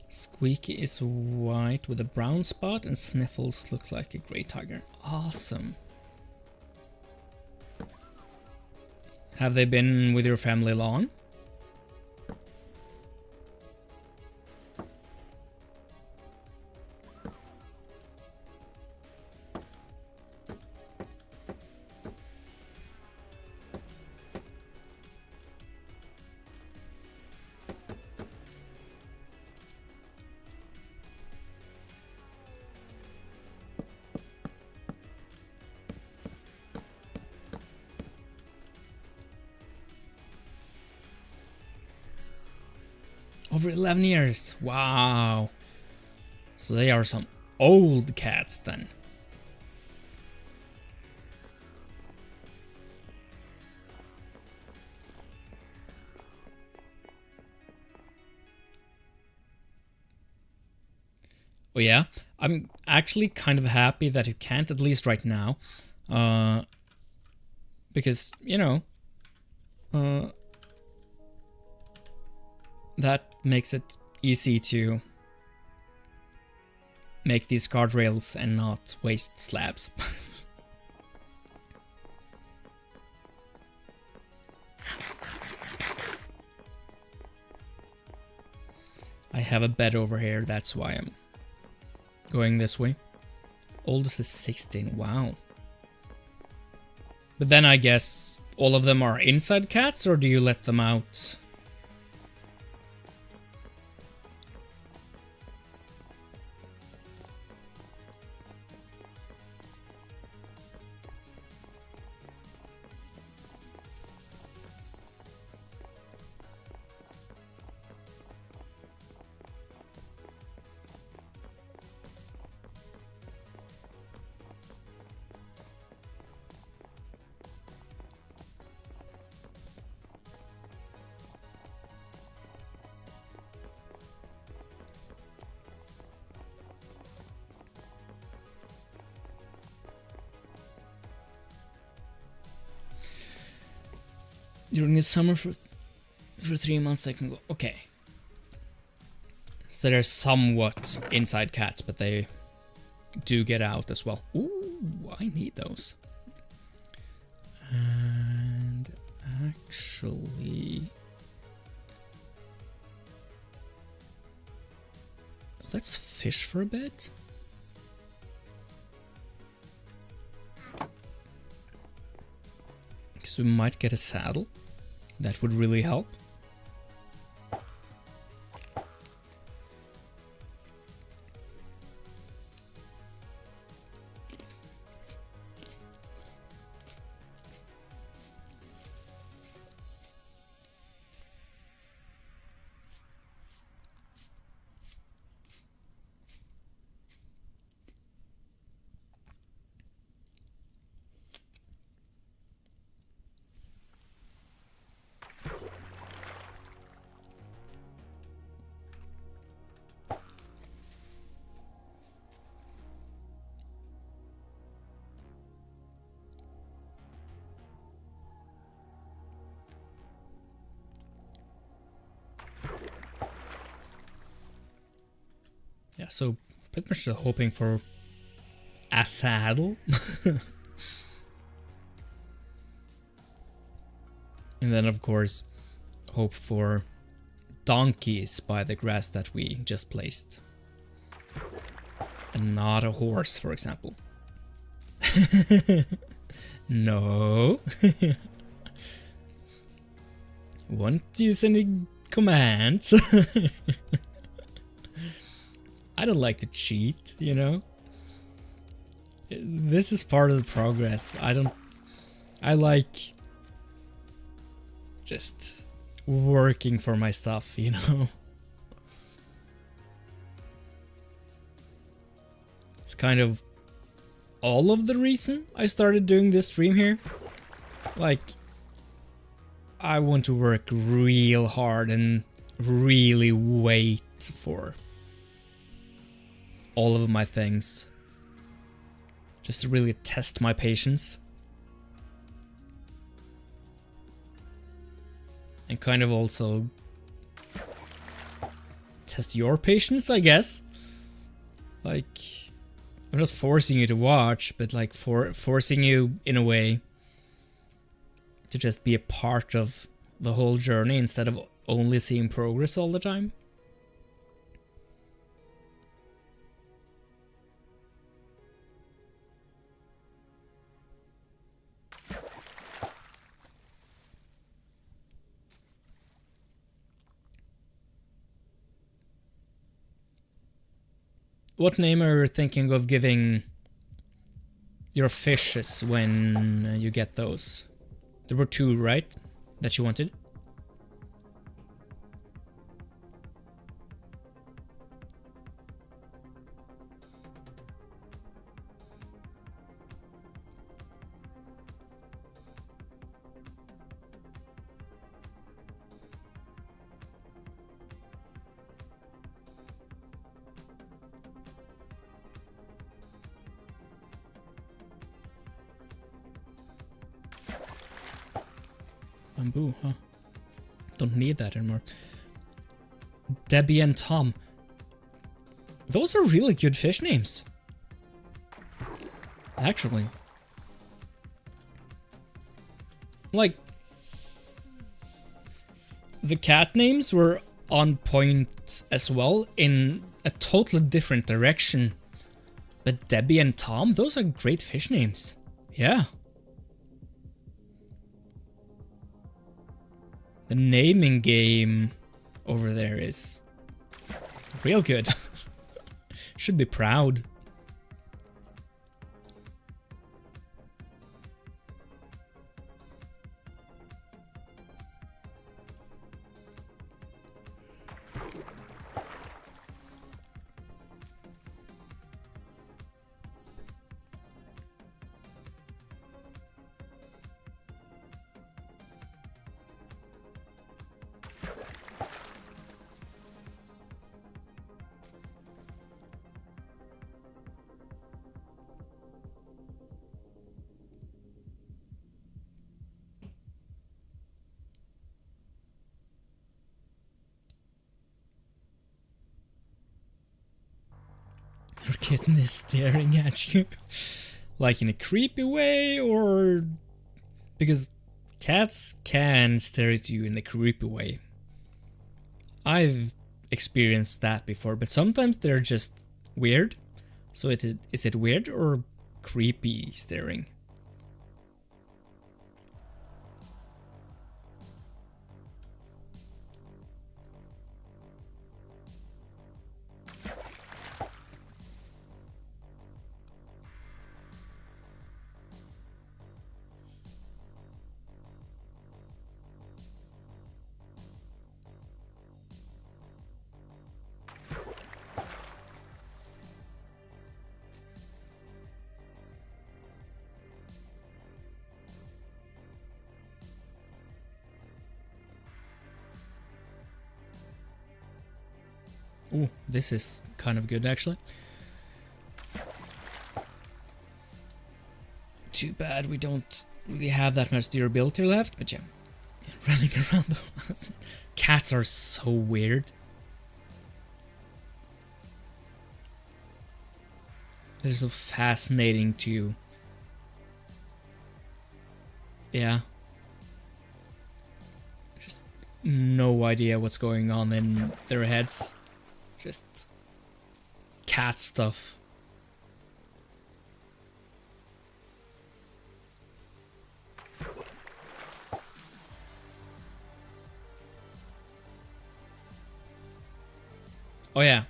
Squeaky is white with a brown spot and Sniffles looks like a grey tiger. Awesome. Have they been with your family long? Over 11 years. Wow. So they are some old cats then. Oh yeah, I'm actually kind of happy that you can't, at least right now. Because, you know, that makes it easy to make these guardrails and not waste slabs. I have a bed over here, that's why I'm going this way. Oldest is 16, wow. But then I guess all of them are inside cats, or do you let them out? During the summer for 3 months I can go. Okay. So they're somewhat inside cats, but they do get out as well. Ooh, I need those. And actually, let's fish for a bit. Because we might get a saddle. That would really help. Yeah, so pretty much just hoping for a saddle. And then of course hope for donkeys by the grass that we just placed. And not a horse, for example. No. Won't use any commands. I don't like to cheat, you know? This is part of the progress. I like just working for my stuff, you know? It's kind of all of the reason I started doing this stream here. Like, I want to work real hard and really wait for all of my things. Just to really test my patience. And kind of also test your patience, I guess. Like, I'm not forcing you to watch, but like forcing you in a way to just be a part of the whole journey instead of only seeing progress all the time. What name are you thinking of giving your fishes when you get those? There were 2, right? That you wanted? Bamboo, huh? Don't need that anymore. Debbie and Tom. Those are really good fish names. Actually. Like, the cat names were on point as well in a totally different direction. But Debbie and Tom, those are great fish names. Yeah. The naming game over there is real good. Should be proud. Your kitten is staring at you. Like in a creepy way, or... Because cats can stare at you in a creepy way. I've experienced that before, but sometimes they're just weird. So is it weird or creepy staring? Ooh, this is kind of good actually. Too bad we don't really have that much durability left, but yeah. Running around the houses. Cats are so weird. They're so fascinating to... Yeah. Just no idea what's going on in their heads. Just cat stuff. Oh yeah.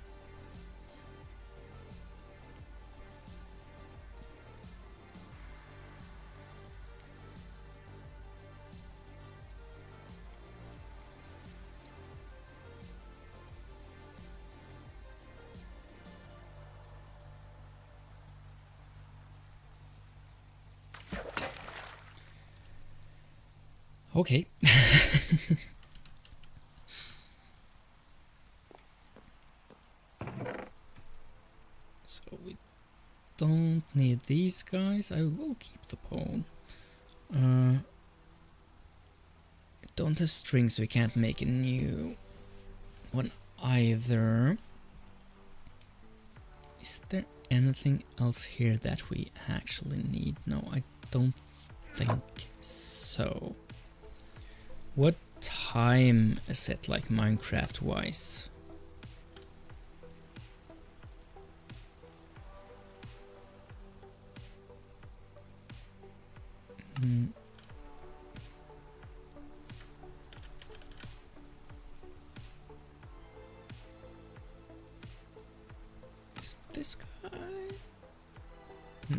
Okay. So we don't need these guys. I will keep the pole. Don't have strings, so we can't make a new one either. Is there anything else here that we actually need? No, I don't think so. What time is it, like Minecraft wise? Is this guy? No.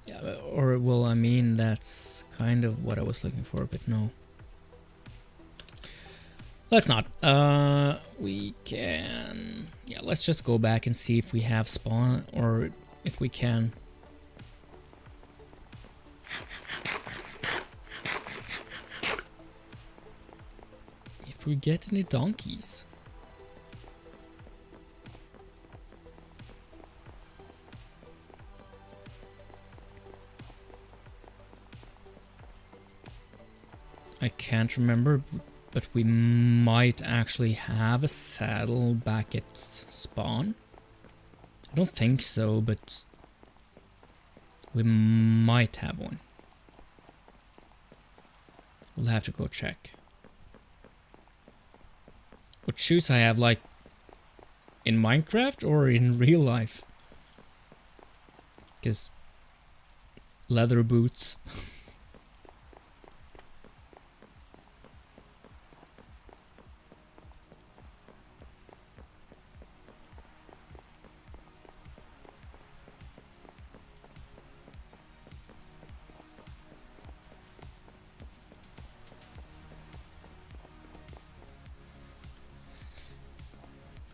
Yeah, or well, I mean, that's kind of what I was looking for, but no. Let's not. We can... Yeah, let's just go back and see if we have spawn, or if we can. If we get any donkeys. I can't remember, but we might actually have a saddle back at spawn. I don't think so, but we might have one. We'll have to go check. What shoes I have, like in Minecraft or in real life? Because leather boots.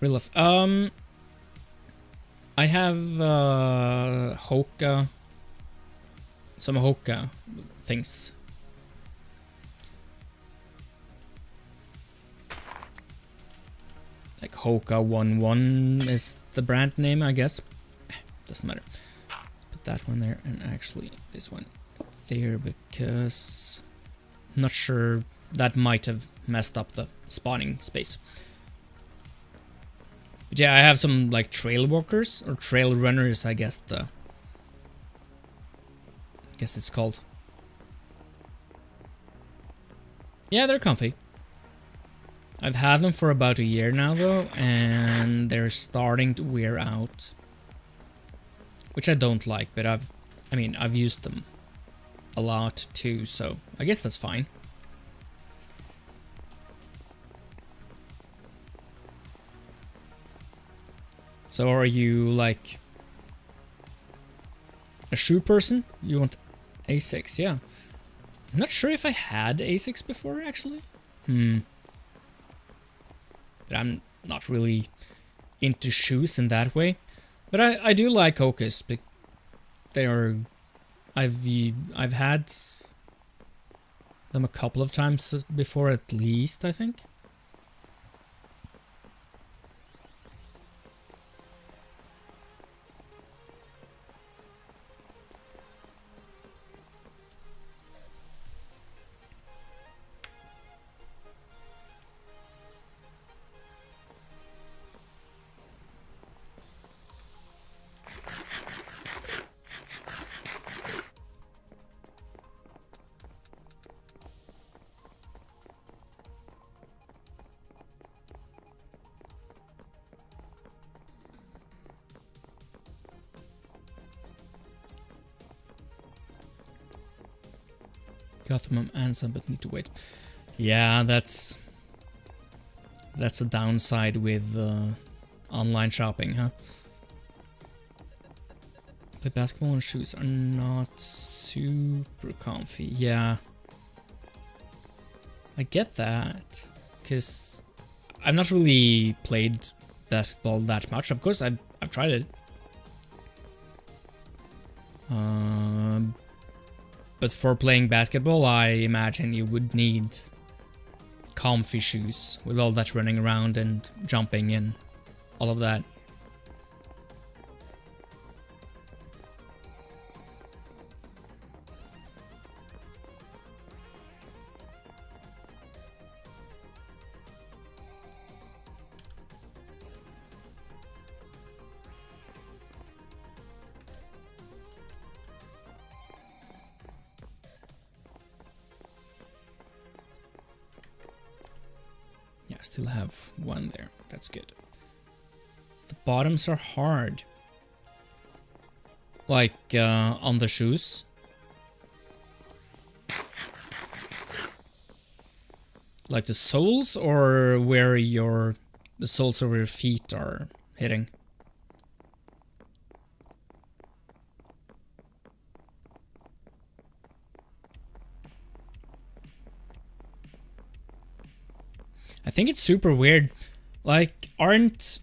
Real life. I have Hoka, some Hoka things. Like Hoka 11 is the brand name, I guess. Doesn't matter. Put that one there, and actually this one there, because I'm not sure that might have messed up the spawning space. But yeah, I have some like trail walkers or trail runners, I guess it's called. Yeah, they're comfy. I've had them for about a year now though, and they're starting to wear out. Which I don't like, but I've used them a lot too, so I guess that's fine. So are you like a shoe person? You want Asics, yeah. I'm not sure if I had Asics before actually. But I'm not really into shoes in that way. But I do like Ocus. They are, I've had them a couple of times before at least, I think. Got them and some, but need to wait. Yeah, that's a downside with online shopping, huh? The basketball and shoes are not super comfy. Yeah, I get that, because I've not really played basketball that much. Of course, I've tried it. But for playing basketball, I imagine you would need comfy shoes with all that running around and jumping and all of that. Yeah, I still have one there. That's good. The bottoms are hard. Like on the shoes. Like the soles, or where the soles of your feet are hitting? I think it's super weird. Like, aren't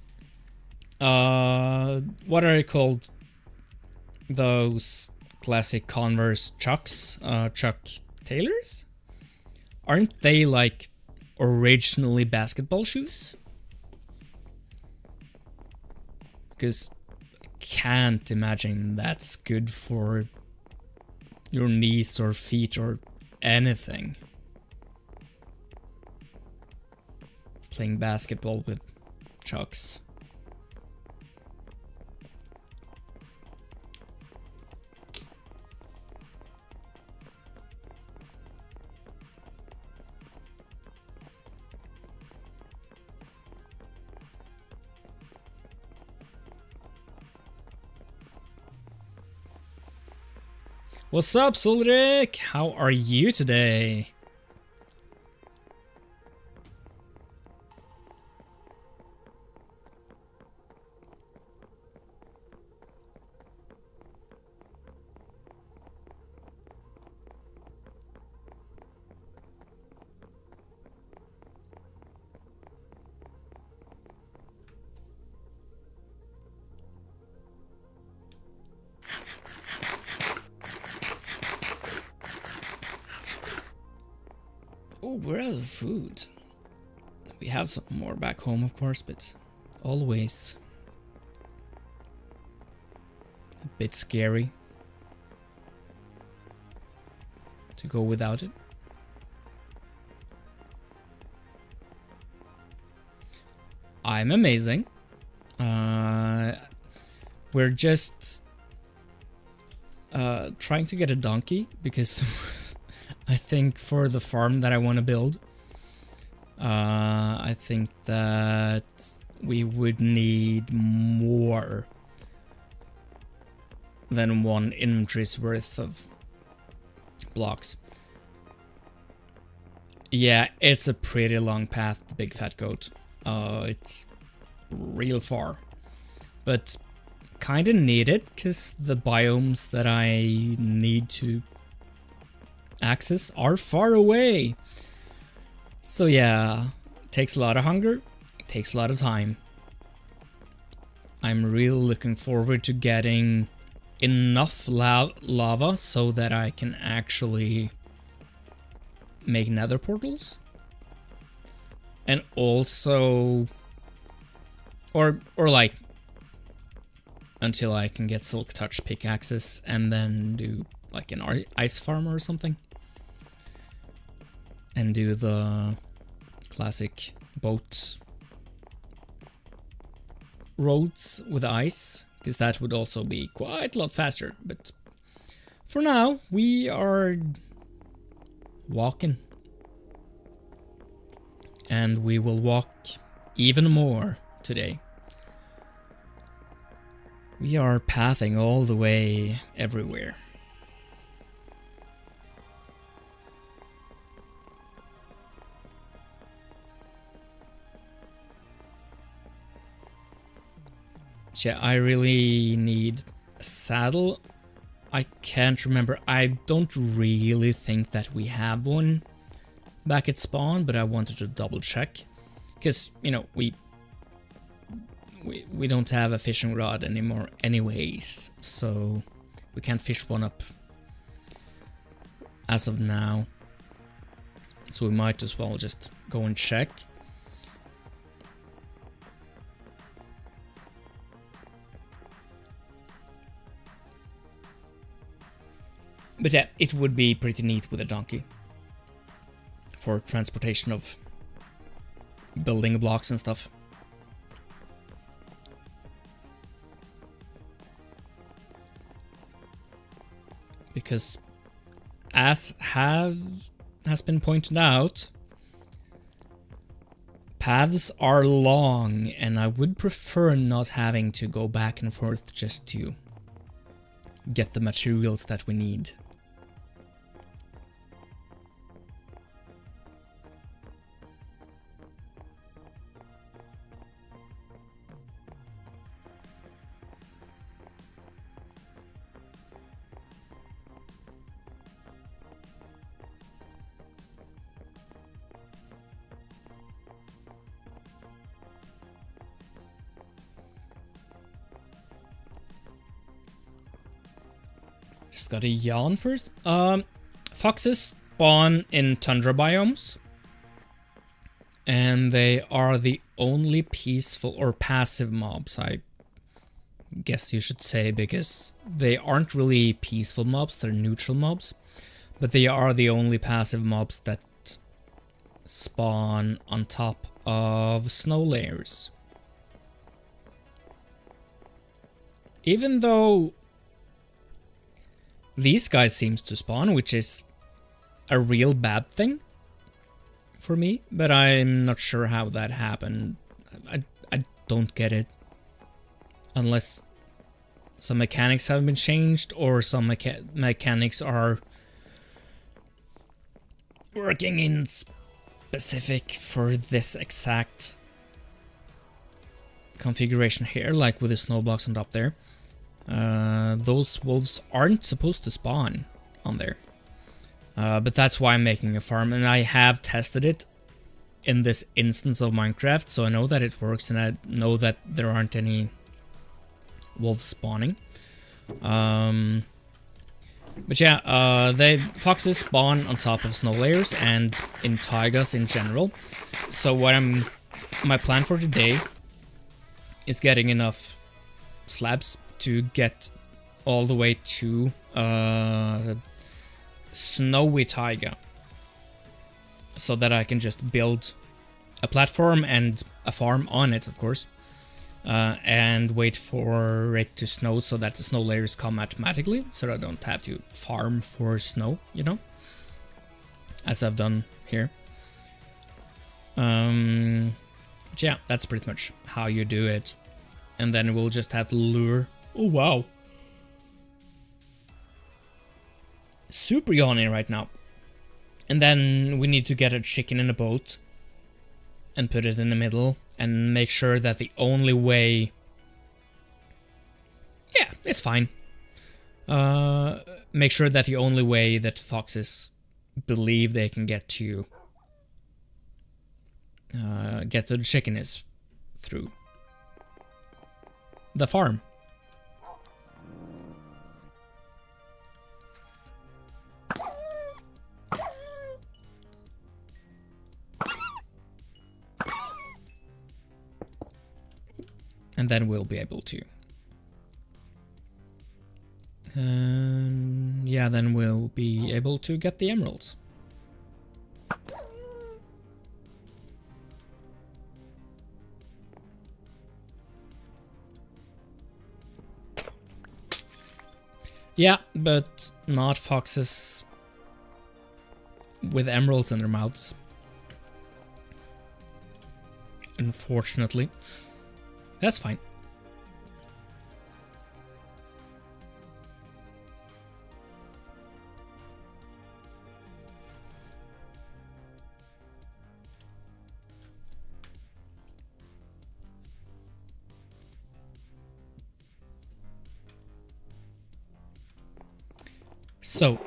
what are they called? Those classic Converse Chucks, Chuck Taylors? Aren't they like originally basketball shoes? Because I can't imagine that's good for your knees or feet or anything. Playing basketball with Chucks. What's up, Solrik? How are you today? Oh, we're out of food. We have some more back home, of course, but always a bit scary to go without it. I'm amazing. We're just trying to get a donkey because I think for the farm that I want to build, I think that we would need more than one inventory's worth of blocks. Yeah, it's a pretty long path, the big fat goat. It's real far. But kinda need it, because the biomes that I need to access are far away. So yeah, takes a lot of hunger, takes a lot of time. I'm really looking forward to getting enough lava so that I can actually make nether portals. And also, or like, until I can get silk touch pickaxes and then do like an ice farm or something. And do the classic boat roads with ice, because that would also be quite a lot faster. But for now, we are walking. And we will walk even more today. We are pathing all the way everywhere. Yeah, I really need a saddle. I can't remember. I don't really think that we have one back at spawn, but I wanted to double check. Because, you know, we don't have a fishing rod anymore anyways, so we can't fish one up as of now. So we might as well just go and check. But yeah, it would be pretty neat with a donkey for transportation of building blocks and stuff. Because as has been pointed out, paths are long, and I would prefer not having to go back and forth just to get the materials that we need. Just gotta yawn first. Foxes spawn in tundra biomes. And they are the only peaceful or passive mobs, I guess you should say, because they aren't really peaceful mobs, they're neutral mobs. But they are the only passive mobs that spawn on top of snow layers. Even though these guys seems to spawn, which is a real bad thing for me, but I'm not sure how that happened. I don't get it. Unless some mechanics have been changed, or some mechanics are working in specific for this exact configuration here, like with the snow blocks on top there. Those wolves aren't supposed to spawn on there. But that's why I'm making a farm, and I have tested it in this instance of Minecraft, so I know that it works, and I know that there aren't any wolves spawning. But yeah, foxes spawn on top of snow layers and in taigas in general. So my plan for today is getting enough slabs to get all the way to snowy taiga, so that I can just build a platform and a farm on it, of course. And wait for it to snow so that the snow layers come automatically, so that I don't have to farm for snow, you know, as I've done here. But yeah, that's pretty much how you do it. And then we'll just have to lure. Oh wow, super yawning right now. And then we need to get a chicken in a boat and put it in the middle and make sure that the only way... Yeah, it's fine. Make sure that the only way that foxes believe they can get to the chicken is through the farm. And then we'll be able to. Yeah, then we'll be able to get the emeralds. Yeah, but not foxes with emeralds in their mouths. Unfortunately. That's fine. So,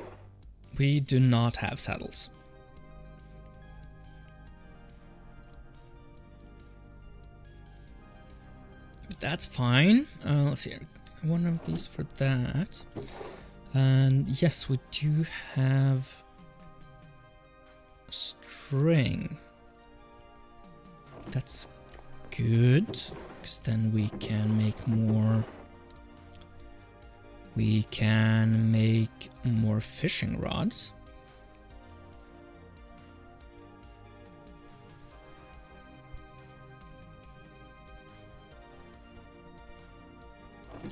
we do not have saddles. That's fine. Let's see. One of these for that. And yes, we do have string. That's good, because then we can make more. We can make more fishing rods.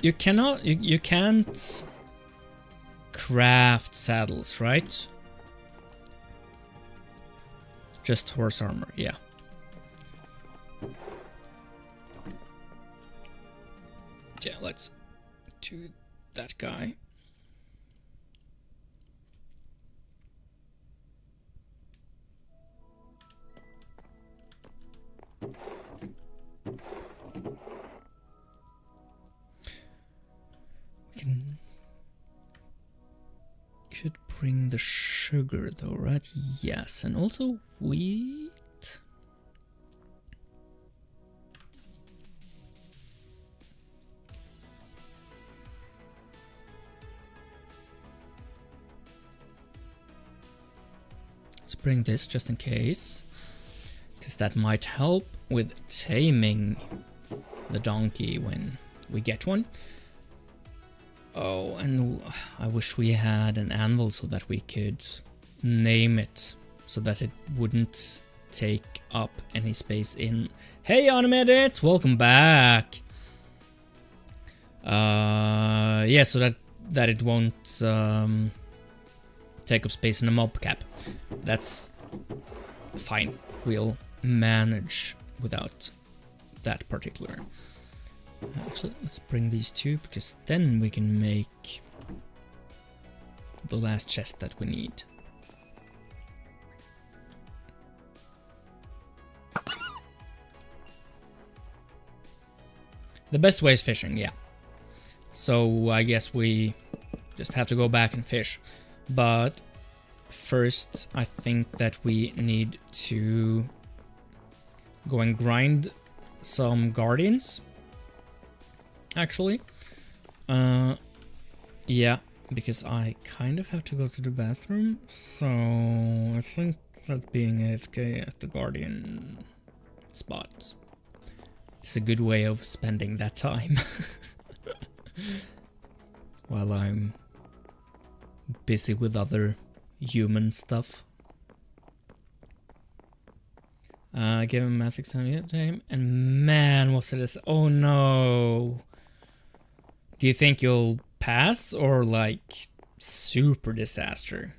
You cannot, you can't craft saddles, right? Just horse armor, yeah. Yeah, let's do that guy. Could bring the sugar though, right? Yes, and also wheat. Let's bring this just in case, because that might help with taming the donkey when we get one. Oh, and I wish we had an anvil so that we could name it, so that it wouldn't take up any space in... Hey, Animedits! Welcome back! Yeah, so that it won't take up space in a mob cap. That's fine. We'll manage without that particular... Actually, let's bring these two, because then we can make the last chest that we need. The best way is fishing, yeah. So I guess we just have to go back and fish. But first, I think that we need to go and grind some guardians. Actually, yeah, because I kind of have to go to the bathroom, so I think that being AFK at the Guardian spot is a good way of spending that time while I'm busy with other human stuff. Give him ethics on it time. And man, was it oh no. Do you think you'll pass or like super disaster?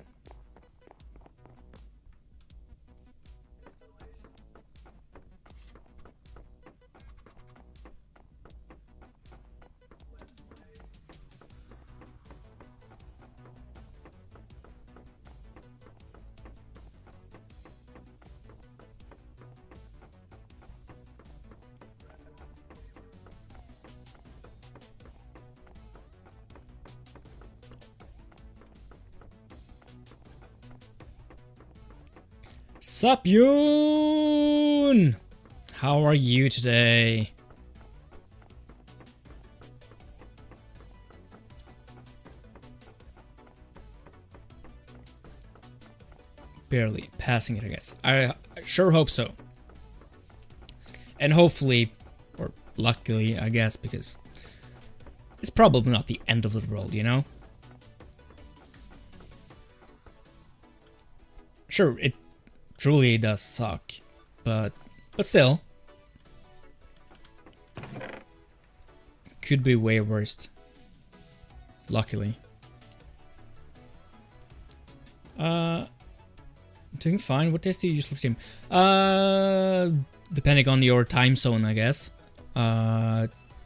Sup, Yoon? How are you today? Barely passing it, I guess. I sure hope so. And hopefully, or luckily, I guess, because it's probably not the end of the world, you know? Sure, it truly does suck, but still. Could be way worse. Luckily. Doing fine. What days do you usually stream? Depending on your time zone, I guess.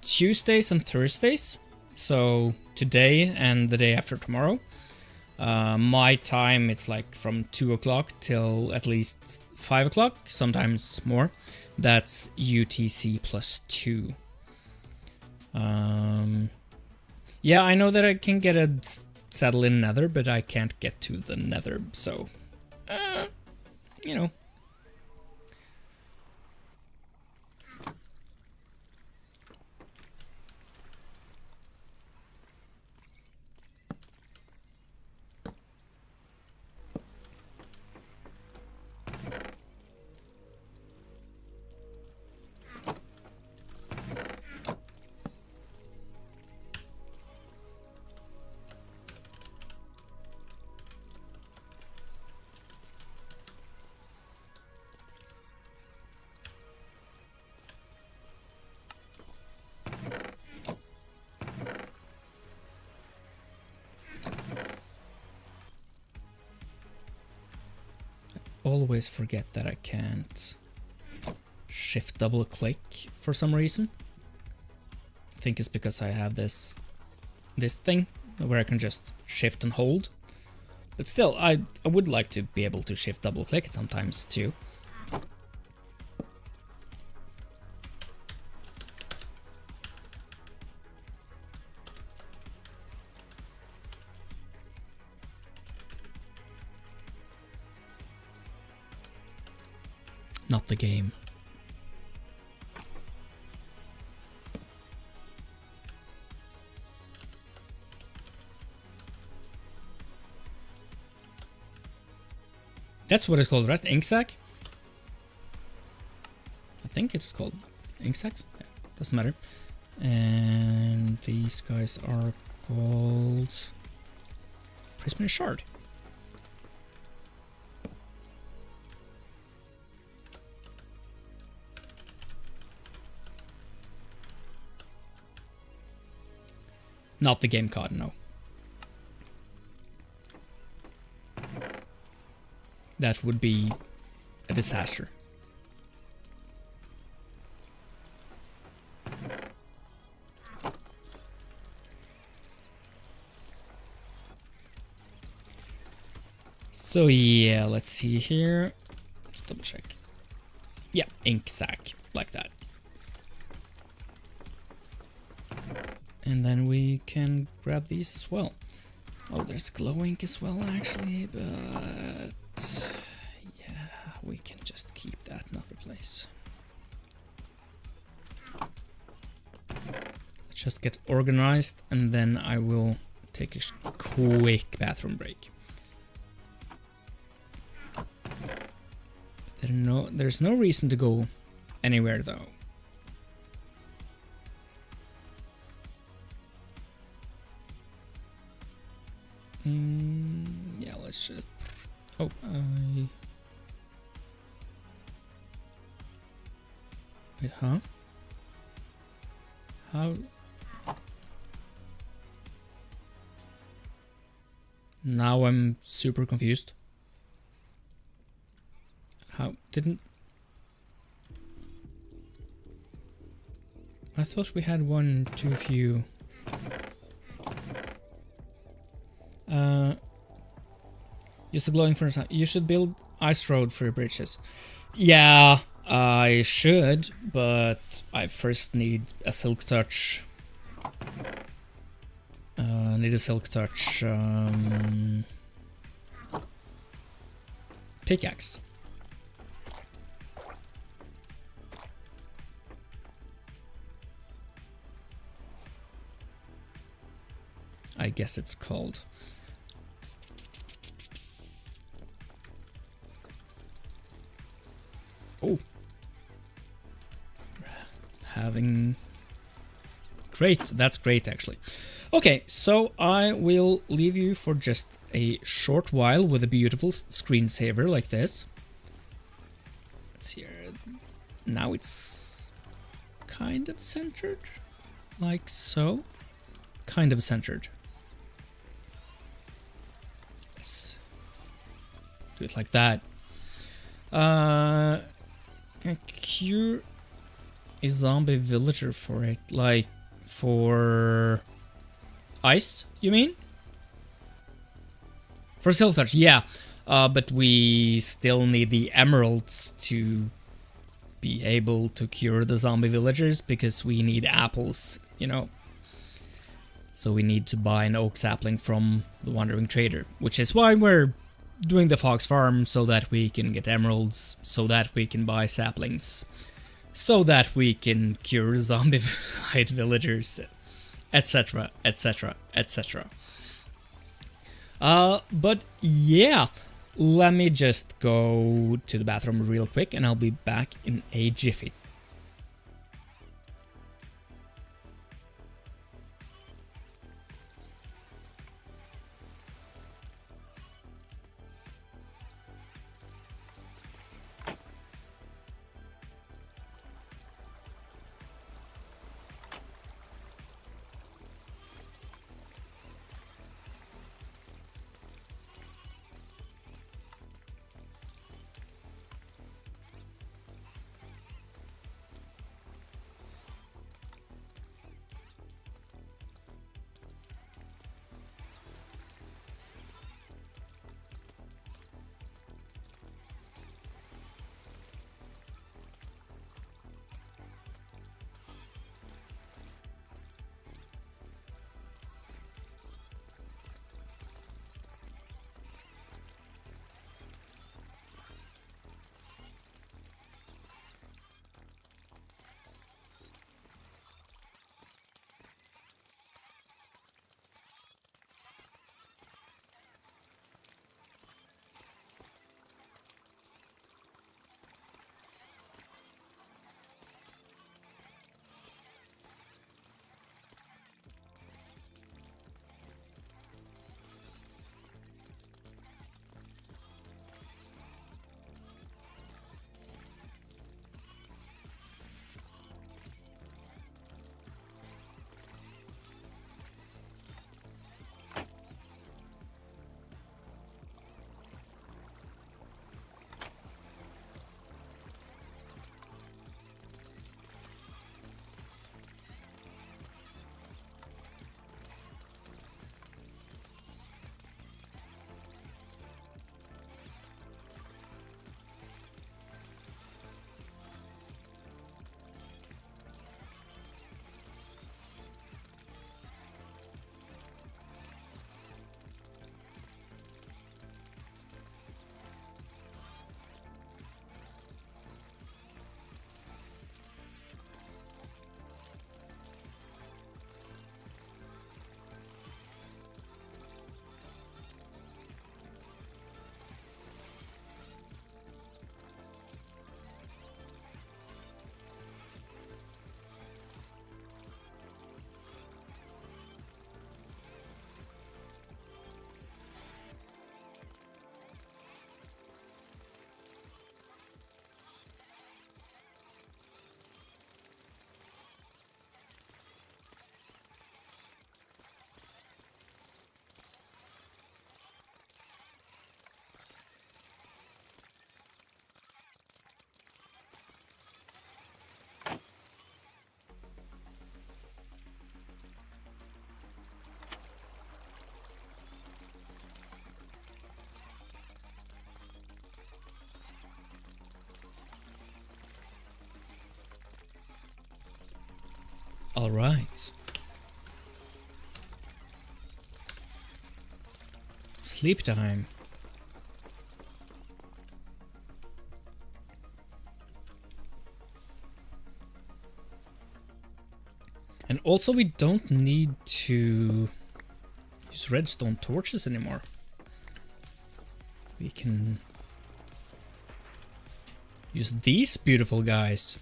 Tuesdays and Thursdays. So today and the day after tomorrow. My time, it's like from 2 o'clock till at least 5 o'clock, sometimes more. That's UTC +2. Yeah, I know that I can get a settle in Nether, but I can't get to the Nether, so you know. Always forget that I can't shift double click for some reason. I think it's because I have this thing where I can just shift and hold. But still, I would like to be able to shift double click it sometimes too. Not the game. That's what it's called, right? Ink sac? I think it's called ink sacs. Yeah, doesn't matter. And these guys are called Prismatic Shard. Not the game card, no. That would be a disaster. So yeah, let's see here. Let's double check. Yeah, ink sac, like that. And then we can grab these as well. Oh, there's glow ink as well, actually, but yeah, we can just keep that in another place. Let's just get organized, and then I will take a quick bathroom break. There's no reason to go anywhere though. Yeah, let's just... Oh, Wait, huh? How? Now I'm super confused. How didn't... I thought we had one too few. Use the glowing furnace. You should build ice road for your bridges. Yeah, I should, but I first need a silk touch. Need a silk touch pickaxe. I guess it's called. Oh, having great. That's great, actually. Okay, so I will leave you for just a short while with a beautiful screensaver like this. Let's see here. Now it's kind of centered, like so. Kind of centered. Let's do it like that. Cure a zombie villager for it, like for ice, you mean? For silk touch, yeah. But we still need the emeralds to be able to cure the zombie villagers because we need apples, you know. So we need to buy an oak sapling from the wandering trader, which is why we're doing the fox farm, so that we can get emeralds, so that we can buy saplings, so that we can cure zombie villagers, etc, etc, etc. But yeah, let me just go to the bathroom real quick and I'll be back in a jiffy. All right. Sleep time. And also we don't need to use redstone torches anymore. We can use these beautiful guys.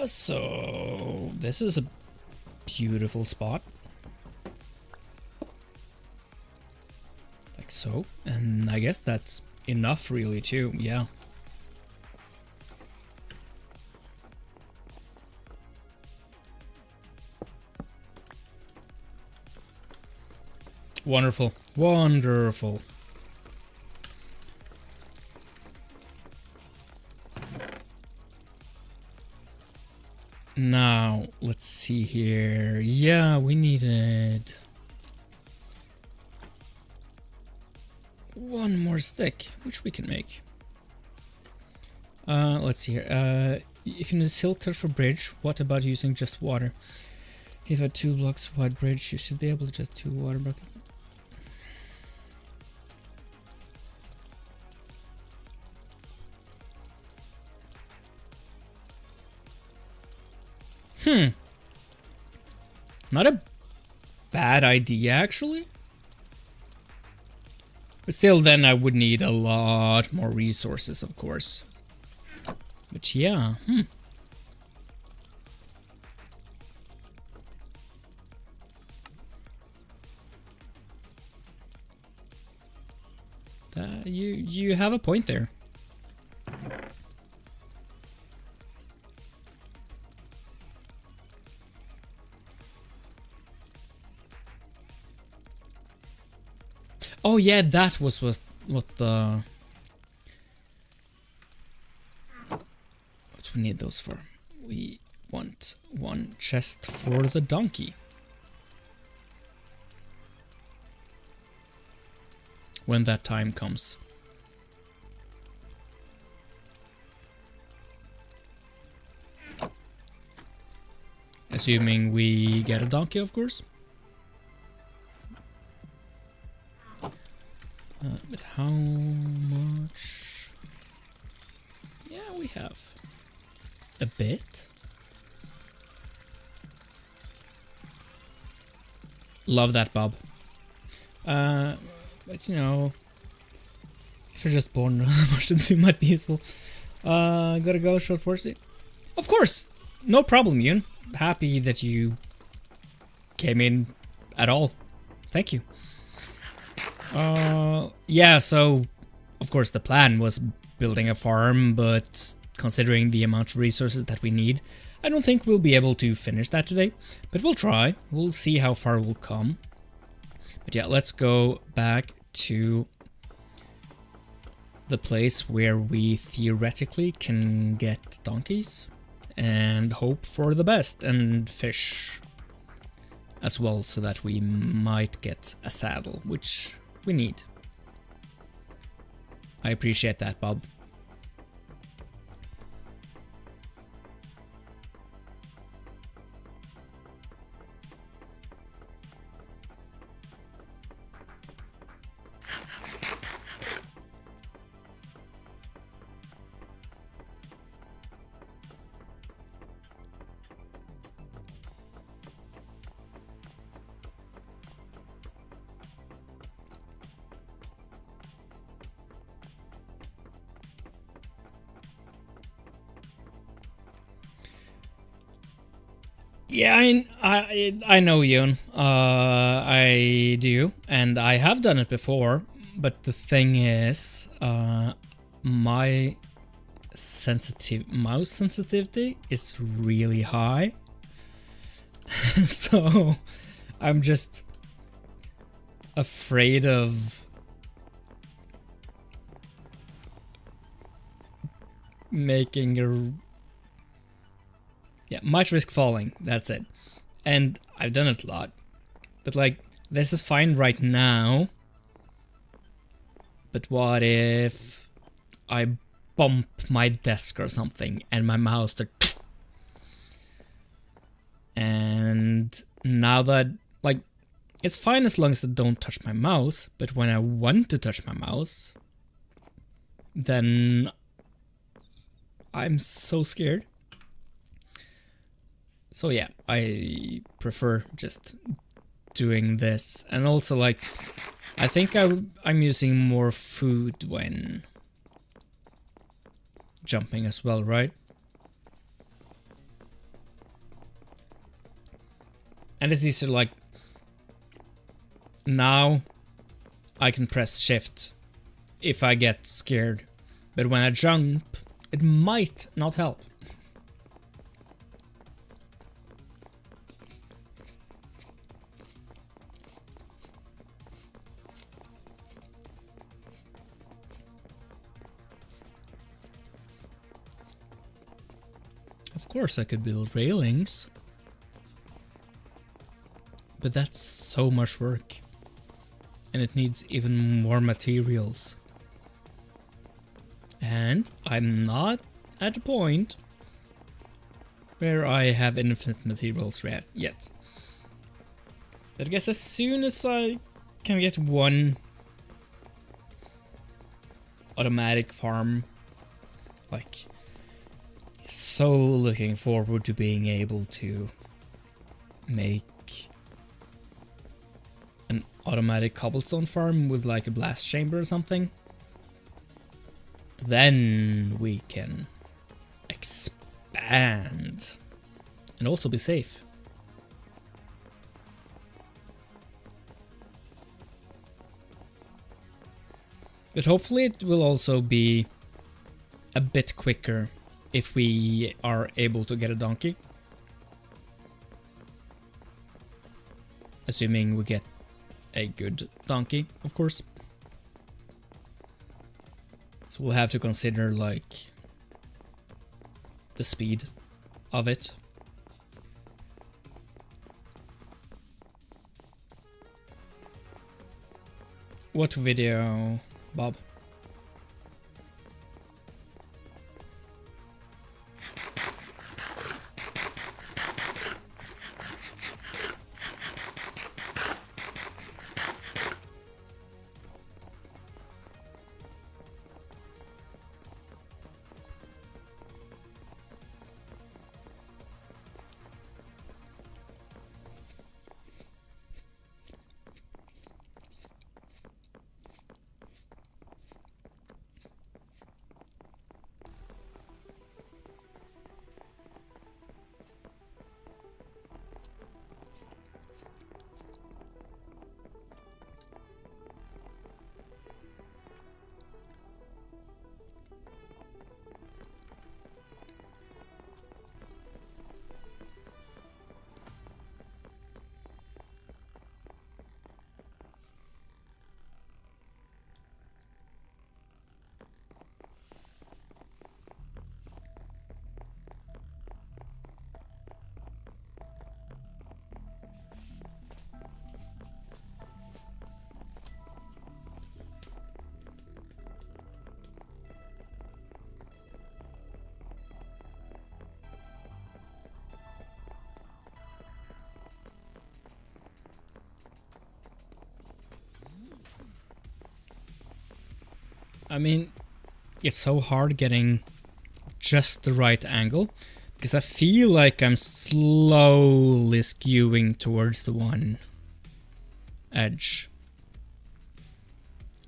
So this is a beautiful spot. Like so. And I guess that's enough really too, yeah. Wonderful. Wonderful. Now, let's see here. Yeah, we needed one more stick, which we can make. Let's see here. If you need a silk for bridge, what about using just water? If a 2 blocks wide bridge, you should be able to just 2 water buckets. Not a bad idea, actually. But still, then I would need a lot more resources, of course. But yeah, you have a point there. Oh yeah, that was what we need those for. We want one chest for the donkey. When that time comes. Assuming we get a donkey, of course. But how much? Yeah, we have a bit. Love that, Bob. But you know, if you're just born, Martian 2 might be useful. Gotta go, short horsey. Of course, no problem, Yoon. Happy that you came in at all. Thank you. Yeah, so of course the plan was building a farm, but considering the amount of resources that we need, I don't think we'll be able to finish that today, but we'll try. We'll see how far we'll come. But yeah, let's go back to the place where we theoretically can get donkeys and hope for the best and fish as well, so that we might get a saddle, which we need. I appreciate that, Bob. Yeah, I know, Yoon. I do, and I have done it before. But the thing is, my mouse sensitivity is really high, so I'm just afraid of making a. Yeah, might risk falling, that's it. And I've done it a lot. But like, this is fine right now. But what if I bump my desk or something and my mouse And now that, like, it's fine as long as I don't touch my mouse, but when I want to touch my mouse, then I'm so scared. So yeah, I prefer just doing this. And also, like, I think I'm using more food when jumping as well, right? And it's easier, like, now I can press shift if I get scared, but when I jump, it might not help. Of course I could build railings, but that's so much work, and it needs even more materials. And I'm not at a point where I have infinite materials yet. But I guess as soon as I can get one automatic farm, like, so looking forward to being able to make an automatic cobblestone farm with like a blast chamber or something. Then we can expand and also be safe. But hopefully it will also be a bit quicker if we are able to get a donkey. Assuming we get a good donkey, of course. So we'll have to consider, like, the speed of it. What video, Bob? I mean, it's so hard getting just the right angle, because I feel like I'm slowly skewing towards the one edge.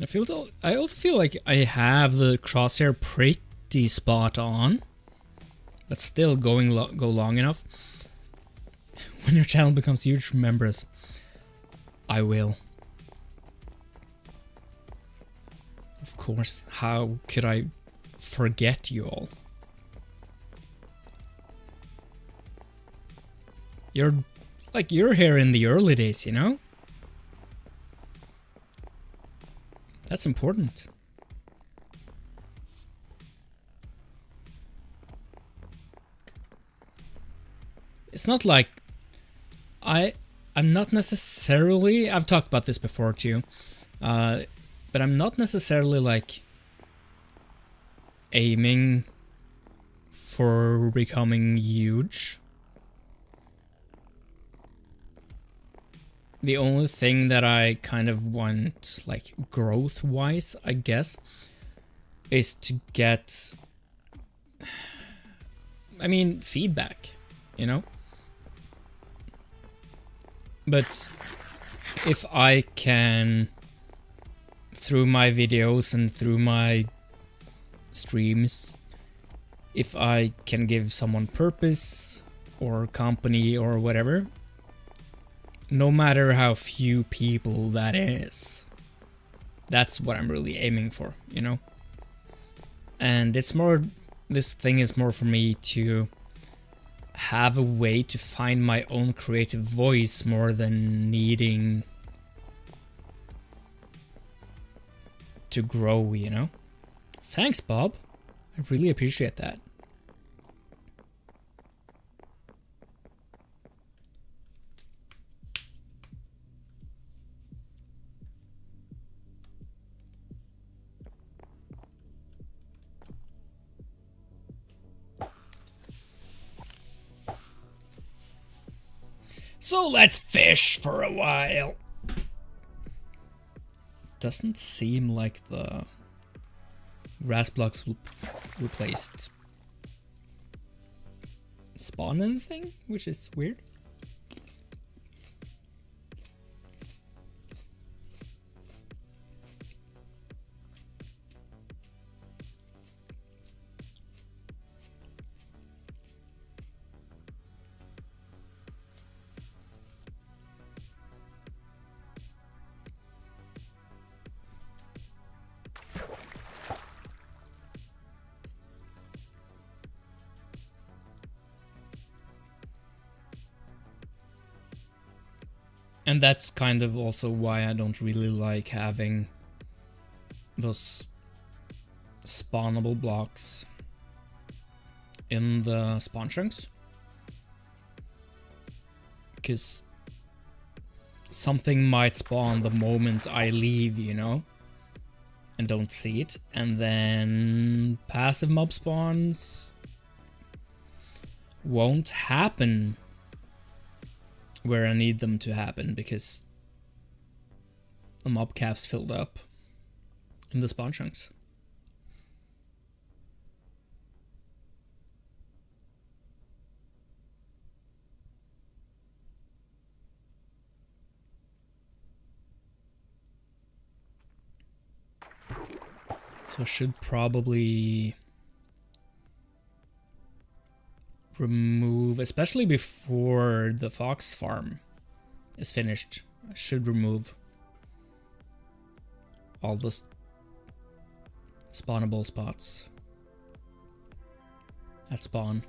I also feel like I have the crosshair pretty spot on, but still go long enough. When your channel becomes huge, remember us. I will. Of course, how could I forget you all? You're here in the early days, you know? That's important. It's not like I'm not necessarily, I've talked about this before too, but I'm not necessarily like aiming for becoming huge. The only thing that I kind of want, like growth-wise, I guess, is to get, I mean, feedback, you know? But if I can, through my videos and through my streams, if I can give someone purpose or company or whatever, no matter how few people that is, that's what I'm really aiming for, you know? And it's more, this thing is more for me to have a way to find my own creative voice more than needing to grow, you know? Thanks, Bob. I really appreciate that. So let's fish for a while. Doesn't seem like the grass blocks replaced spawn anything, which is weird. And that's kind of also why I don't really like having those spawnable blocks in the spawn chunks. Because something might spawn the moment I leave, you know? And don't see it. And then passive mob spawns won't happen where I need them to happen because the mob cap's filled up in the spawn chunks. So I should probably remove, especially before the fox farm is finished, I should remove all the spawnable spots at spawn.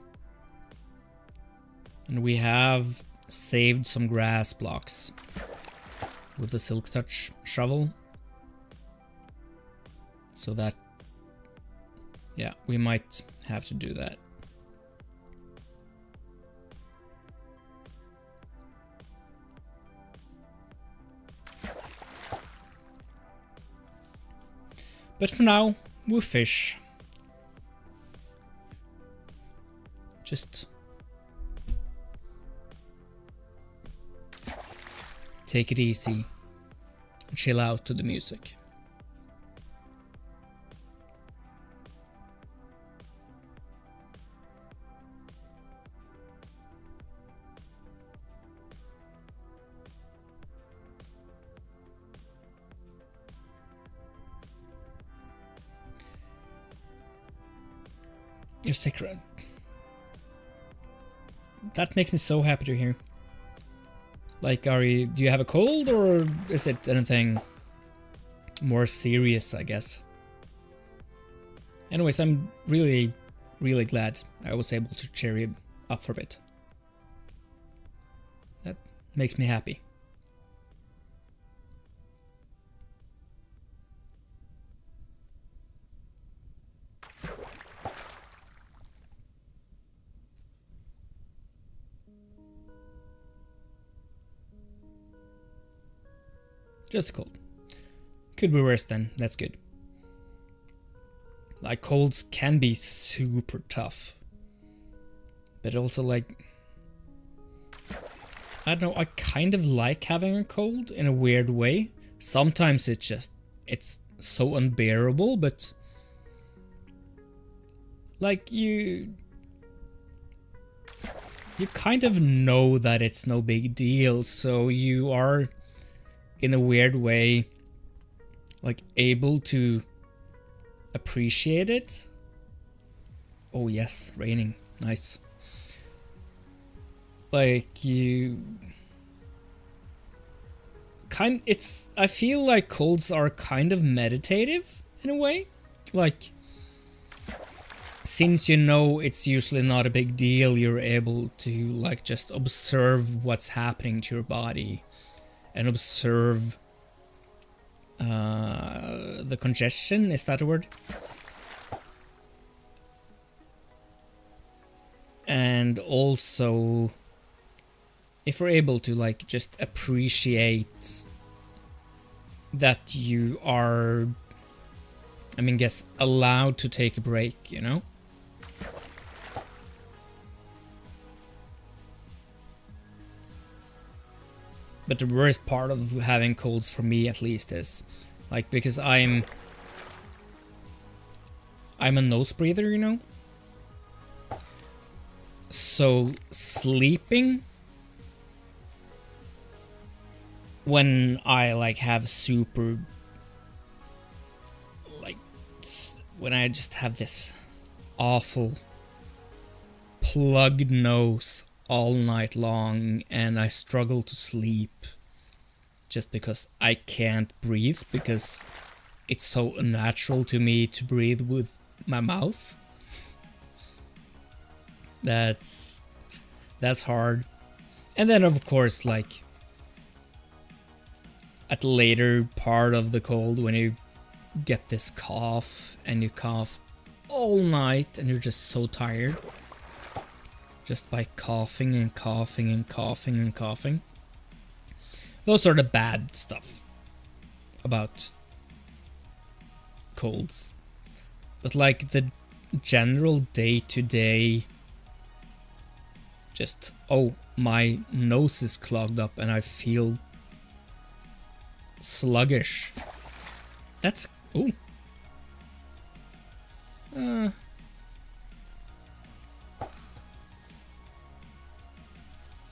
And we have saved some grass blocks with the silk touch shovel. So that, yeah, we might have to do that. But for now, we'll fish. Just take it easy and chill out to the music. You're sick, right? That makes me so happy to hear. Like, do you have a cold, or is it anything more serious, I guess? Anyways, I'm really, really glad I was able to cheer you up for a bit. That makes me happy. Just a cold. Could be worse then, that's good. Like, colds can be super tough. But also, like, I don't know, I kind of like having a cold in a weird way. Sometimes it's so unbearable, but like you kind of know that it's no big deal, so you are in a weird way like able to appreciate it. Oh yes, raining, nice. Like you I feel like colds are kind of meditative in a way. Like, since you know it's usually not a big deal, you're able to like just observe what's happening to your body and observe the congestion, is that a word? And also, if we're able to like just appreciate that you are, I mean, guess allowed to take a break, you know? But the worst part of having colds, for me at least, is like, because I'm a nose breather, you know? So sleeping when I like have super, like, when I just have this awful plugged nose all night long and I struggle to sleep just because I can't breathe, because it's so unnatural to me to breathe with my mouth. That's hard. And then of course, like, at the later part of the cold, when you get this cough and you cough all night and you're just so tired just by coughing and coughing and coughing and coughing. Those are the bad stuff about colds. But like the general day-to-day, just, oh, my nose is clogged up and I feel sluggish. That's, ooh.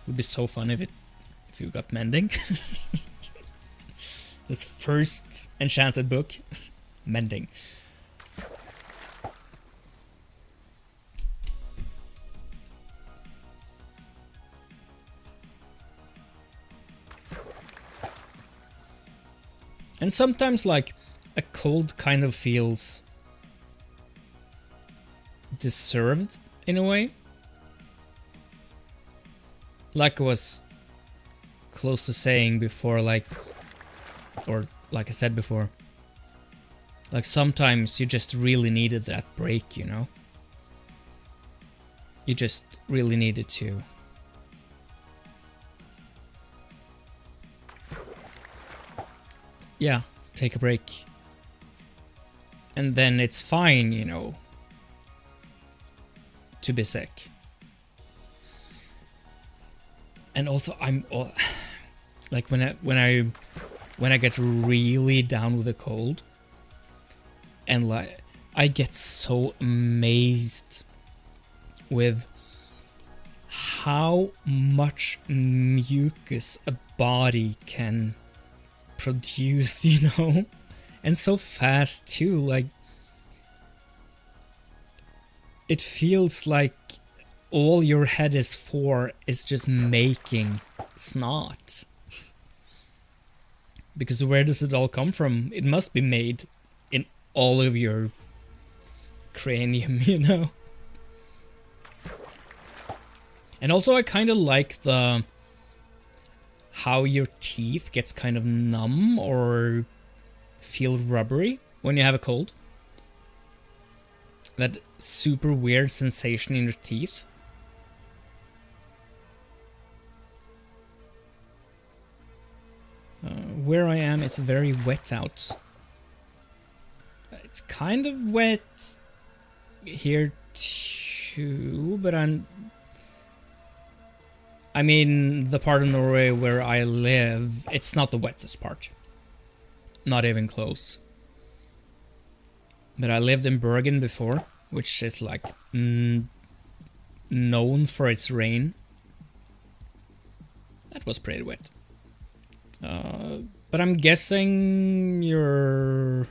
Would be so fun if you got mending. This first enchanted book, mending. And sometimes like a cold kind of feels deserved in a way. Like I was close to saying before, like, or like I said before, like sometimes you just really needed that break, you know? You just really needed to take a break. And then it's fine, you know, to be sick. And also I'm like when I get really down with a cold, and like I get so amazed with how much mucus a body can produce, you know, and so fast too. Like, it feels like all your head is for is just making snot. Because where does it all come from? It must be made in all of your cranium, you know? And also I kind of like the how your teeth gets kind of numb or feel rubbery when you have a cold. That super weird sensation in your teeth. Where I am, it's very wet out. It's kind of wet here too, but I I mean, the part of Norway where I live, it's not the wettest part. Not even close. But I lived in Bergen before, which is like known for its rain. That was pretty wet. But I'm guessing you're...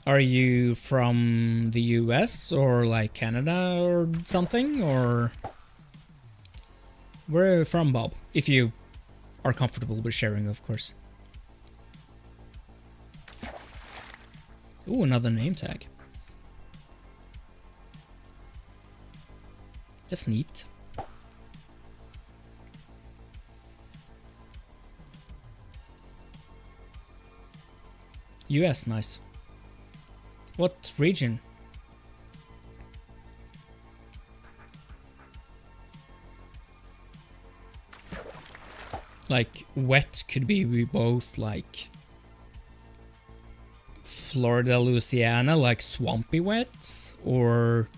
Are you from the US or like Canada or something? Or where are you from, Bob? If you are comfortable with sharing, of course. Ooh, another name tag. That's neat. US, nice. What region? Like, wet could be both like Florida, Louisiana, like swampy wet, or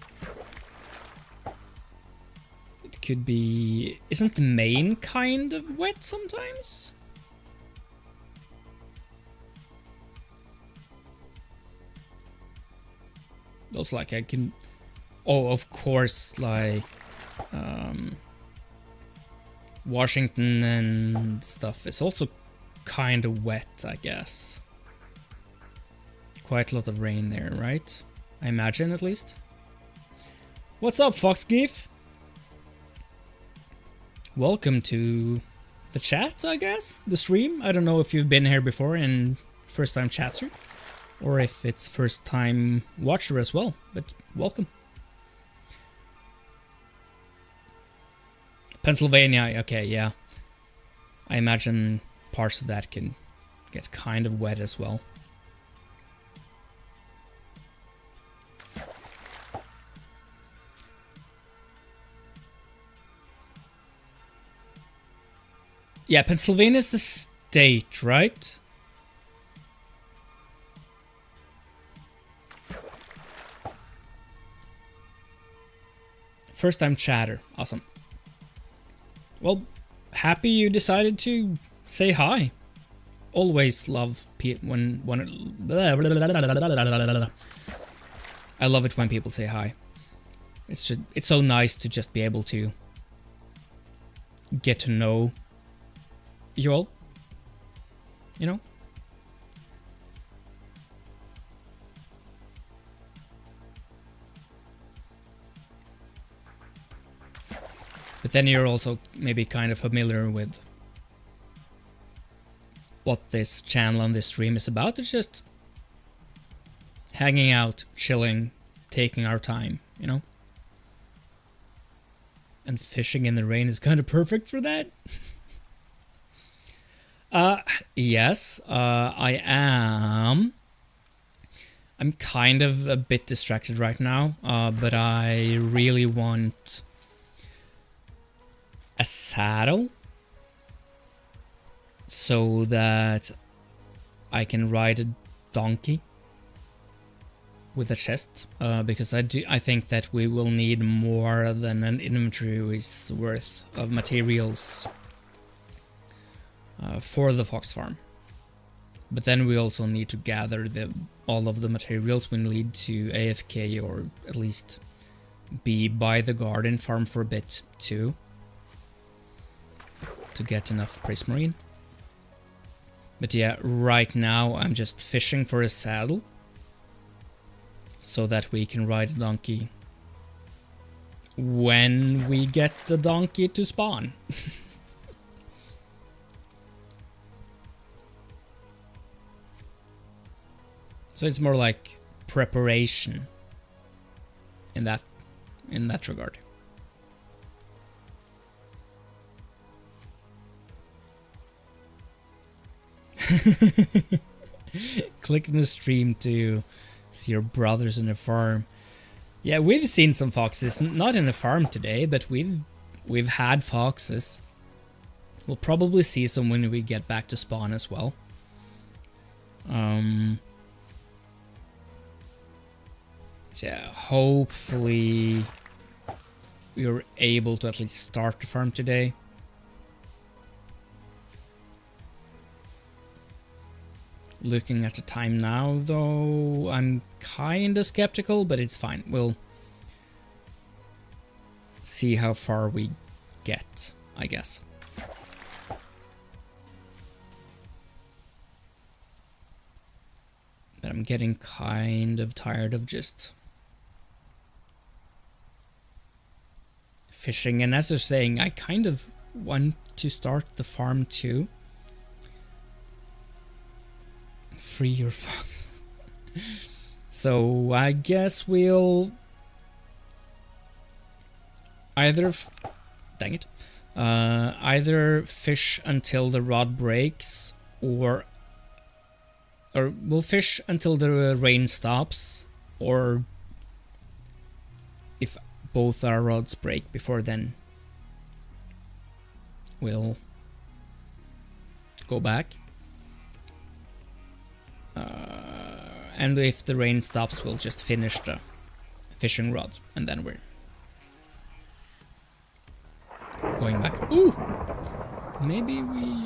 it could be... Isn't Maine kind of wet sometimes? Those like I can... Oh, of course, like Washington and stuff is also kind of wet, I guess. Quite a lot of rain there, right? I imagine, at least. What's up, Foxgeef? Welcome to the chat, I guess? The stream? I don't know if you've been here before and first time chatter, or if it's first time watcher as well, but welcome. Pennsylvania, okay, yeah. I imagine parts of that can get kind of wet as well. Yeah, Pennsylvania is the state, right? First time chatter, awesome. Well, happy you decided to say hi. Always love when I love it when people say hi. It's so nice to just be able to get to know you all, you know? But then you're also maybe kind of familiar with what this channel and this stream is about. It's just hanging out, chilling, taking our time, you know? And fishing in the rain is kind of perfect for that. Yes, I am. I'm kind of a bit distracted right now, but I really want a saddle so that I can ride a donkey with a chest, because I think that we will need more than an inventory's worth of materials for the fox farm. But then we also need to gather all of the materials we need to AFK, or at least be by the garden farm for a bit too, to get enough prismarine. But yeah, right now I'm just fishing for a saddle so that we can ride a donkey when we get the donkey to spawn. So it's more like preparation in that regard. Click in the stream to see your brothers in the farm. Yeah, we've seen some foxes, not in the farm today, but we've had foxes. We'll probably see some when we get back to spawn as well. Yeah, hopefully we were able to at least start the farm today. Looking at the time now, though, I'm kinda skeptical, but it's fine. We'll see how far we get, I guess. But I'm getting kind of tired of just fishing. And as you're saying, I kind of want to start the farm too. Free your fox. So I guess we'll either dang it, either fish until the rod breaks, or we'll fish until the rain stops, or if both our rods break before then, we'll go back. And if the rain stops, we'll just finish the fishing rod, and then we're going back. Ooh! Maybe we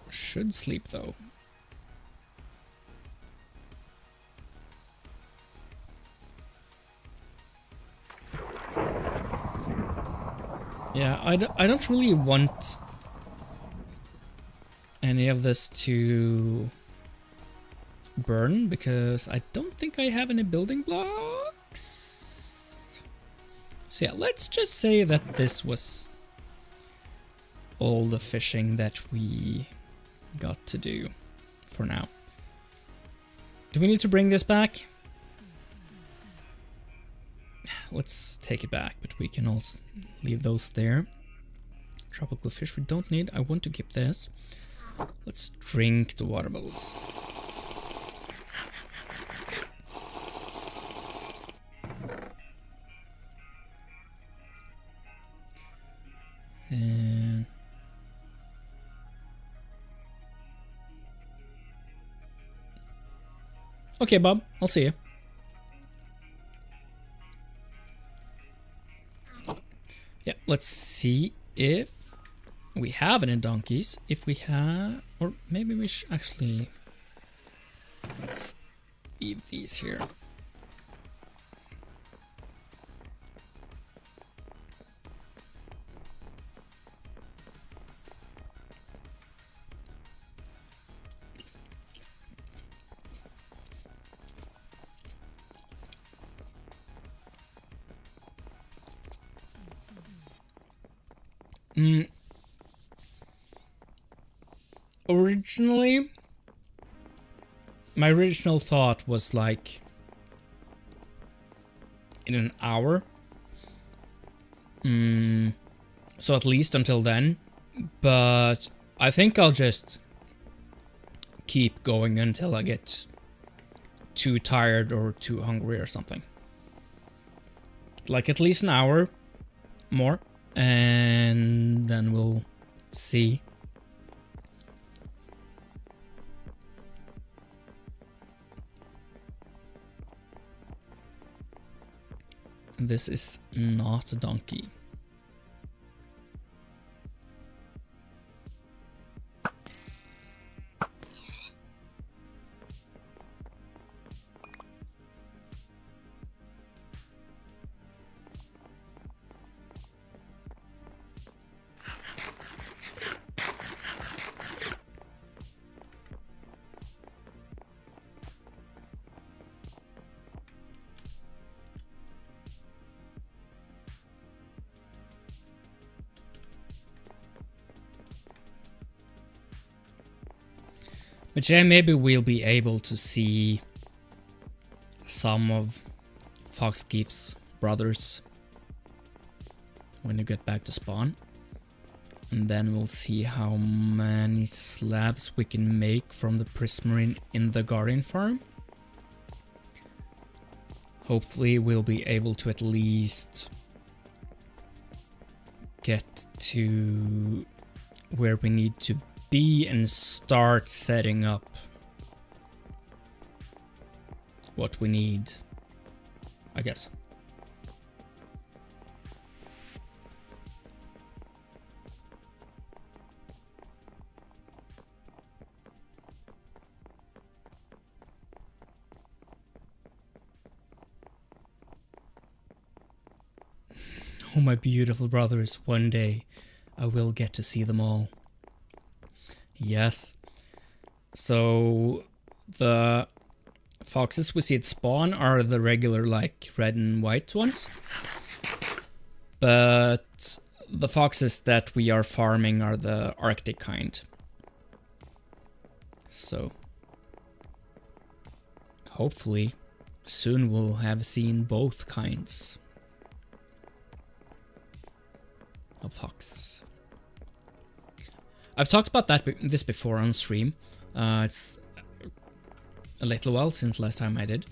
should sleep, though. Yeah, I don't really want any of this to burn, because I don't think I have any building blocks. So yeah, let's just say that this was all the fishing that we got to do for now. Do we need to bring this back? Let's take it back, but we can also leave those there. Tropical fish we don't need. I want to keep this. Let's drink the water bubbles. And okay, Bob, I'll see you. Yeah, let's see if we have any donkeys. If we have, or maybe we should actually, let's leave these here. Originally, my original thought was like in an hour. So at least until then. But I think I'll just keep going until I get too tired or too hungry or something. Like at least an hour more. And then we'll see. This is not a donkey. But yeah, maybe we'll be able to see some of Foxkeef's brothers when you get back to spawn. And then we'll see how many slabs we can make from the prismarine in the Guardian farm. Hopefully we'll be able to at least get to where we need to be and start setting up what we need, I guess. Oh, my beautiful brothers, one day I will get to see them all. Yes. So the foxes we see at spawn are the regular, like, red and white ones. But the foxes that we are farming are the Arctic kind. So hopefully soon we'll have seen both kinds of fox. I've talked about this before on stream. It's a little while since last time I did,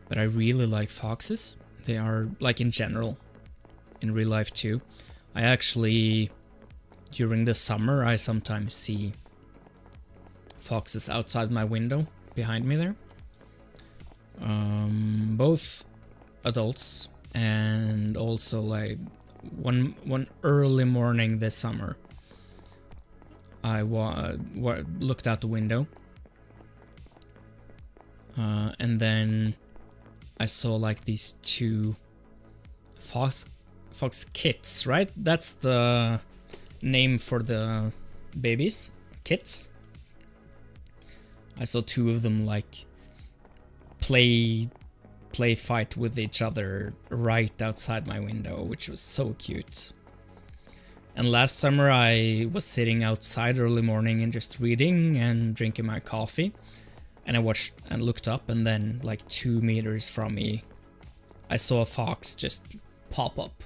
but I really like foxes. They are, like, in general, in real life too. I actually, during the summer, I sometimes see foxes outside my window behind me there. Both adults, and also, like, one early morning this summer, I looked out the window, and then I saw, like, these two fox kits, right? That's the name for the babies, kits. I saw two of them, like, play fight with each other right outside my window, which was so cute. And last summer I was sitting outside early morning and just reading and drinking my coffee, and I watched and looked up, and then, like, 2 meters from me I saw a fox just pop up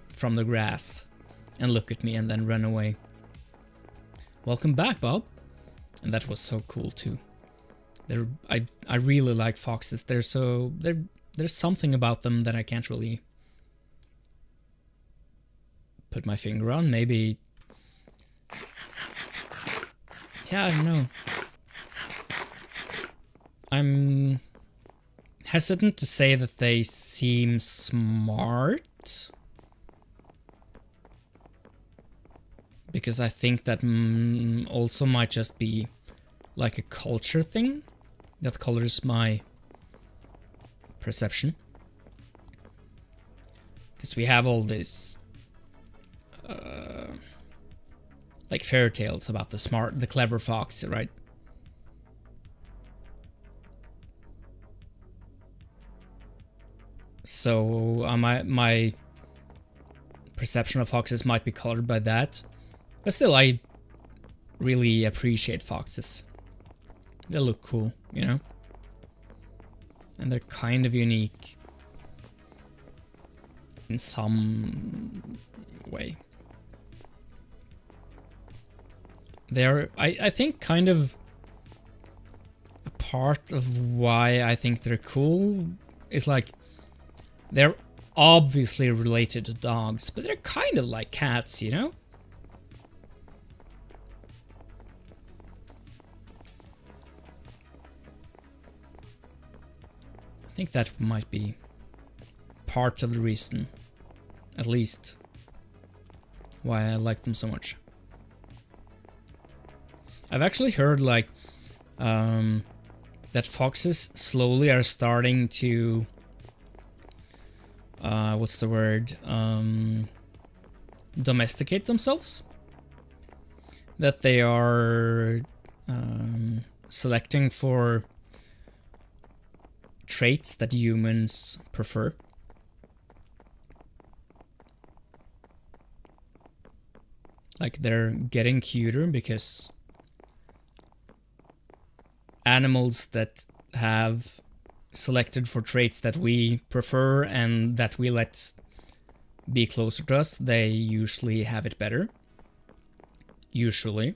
from the grass and look at me and then run away. Welcome back, Bob. And that was so cool too. I really like foxes. There's something about them that I can't really put my finger on. Maybe, yeah, I don't know. I'm hesitant to say that they seem smart, because I think that also might just be like a culture thing that colors my perception. Because we have all this like fairy tales about the clever fox, right? So my perception of foxes might be colored by that. But still, I really appreciate foxes. They look cool, you know? And they're kind of unique in some way. They're, I think, kind of a part of why I think they're cool is, like, they're obviously related to dogs, but they're kind of like cats, you know? I think that might be part of the reason, at least, why I like them so much. I've actually heard, like, that foxes slowly are starting to, what's the word, domesticate themselves. That they are selecting for traits that humans prefer. Like, they're getting cuter because animals that have selected for traits that we prefer and that we let be closer to us, they usually have it better. Usually.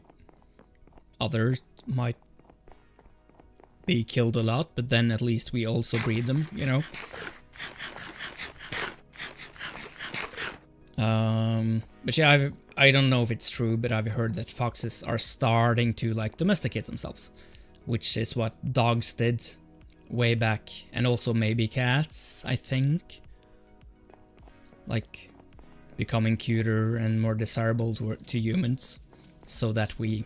Others might be killed a lot, but then at least we also breed them, you know? But yeah, I don't know if it's true, but I've heard that foxes are starting to, like, domesticate themselves, which is what dogs did way back, and also maybe cats, I think. Like, becoming cuter and more desirable to humans, so that we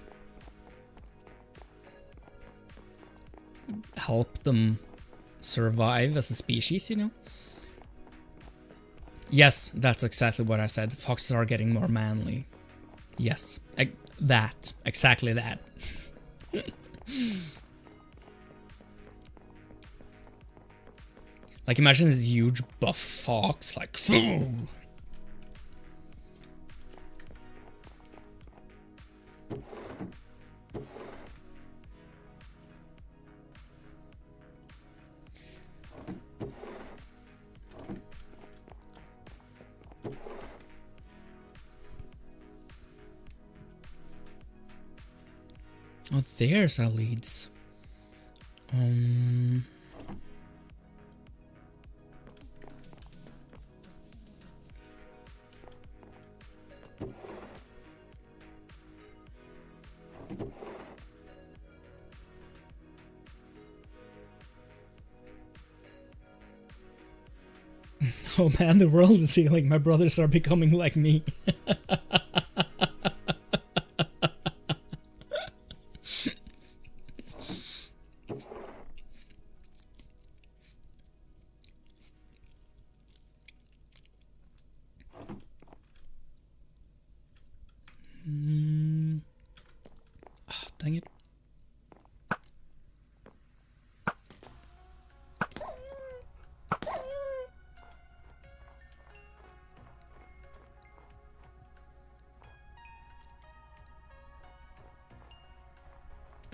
help them survive as a species, you know? Yes, that's exactly what I said. Foxes are getting more manly. Yes, exactly that. Like, imagine this huge buff fox, like. Oh, there's our leads. Oh man, the world is healing. My brothers are becoming like me. Oh, dang it.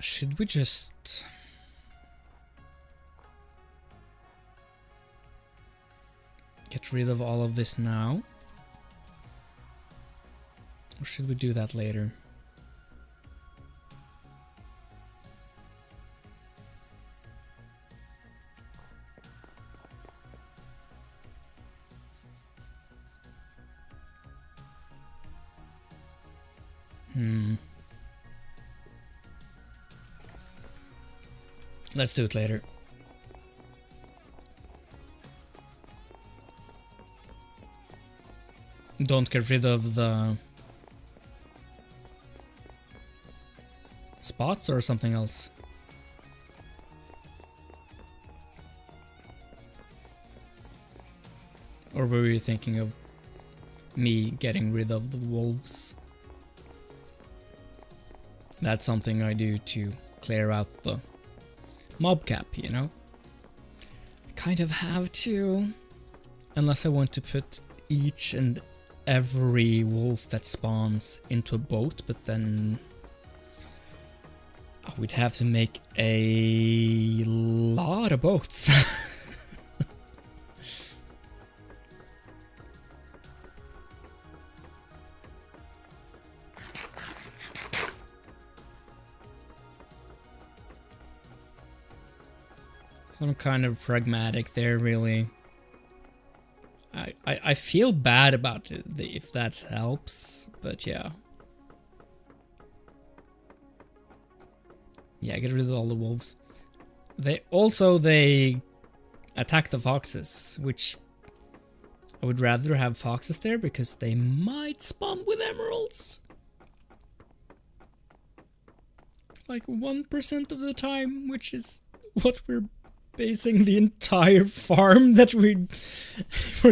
Should we just... get rid of all of this now? Or should we do that later? Let's do it later. Don't get rid of the spots or something else. Or were you thinking of me getting rid of the wolves? That's something I do to clear out the mob cap, you know? I kind of have to. Unless I want to put each and every wolf that spawns into a boat, but then we'd have to make a lot of boats. So I'm kind of pragmatic there, really. I feel bad about it if that helps, but yeah. Yeah, get rid of all the wolves. They attack the foxes, which I would rather have foxes there because they might spawn with emeralds. Like 1% of the time, which is what we're basing the entire farm that we're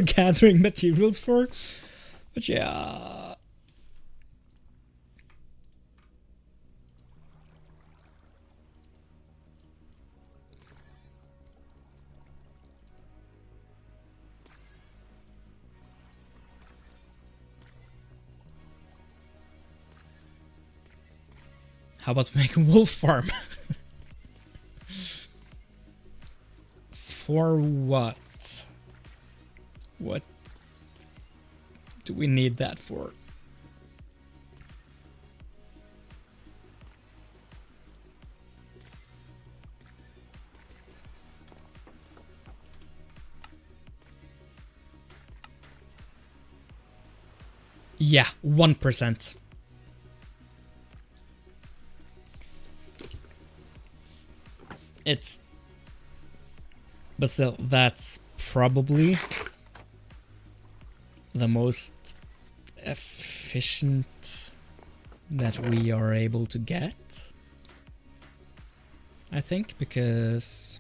gathering materials for. But yeah. How about make a wolf farm? For what? What do we need that for? Yeah, 1%. But still, that's probably the most efficient that we are able to get, I think, because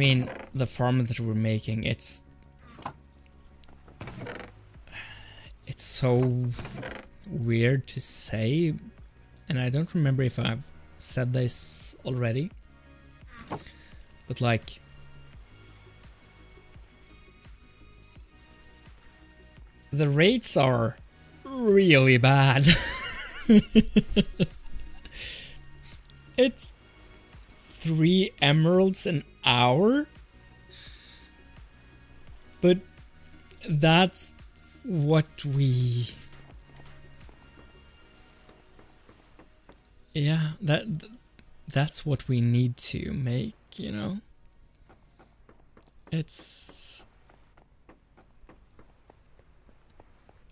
mean, the farm that we're making, it's so weird to say, and I don't remember if I've said this already, but like, the rates are really bad. It's 3 emeralds an hour, but that's what we... Yeah, that's what we need to make, you know? It's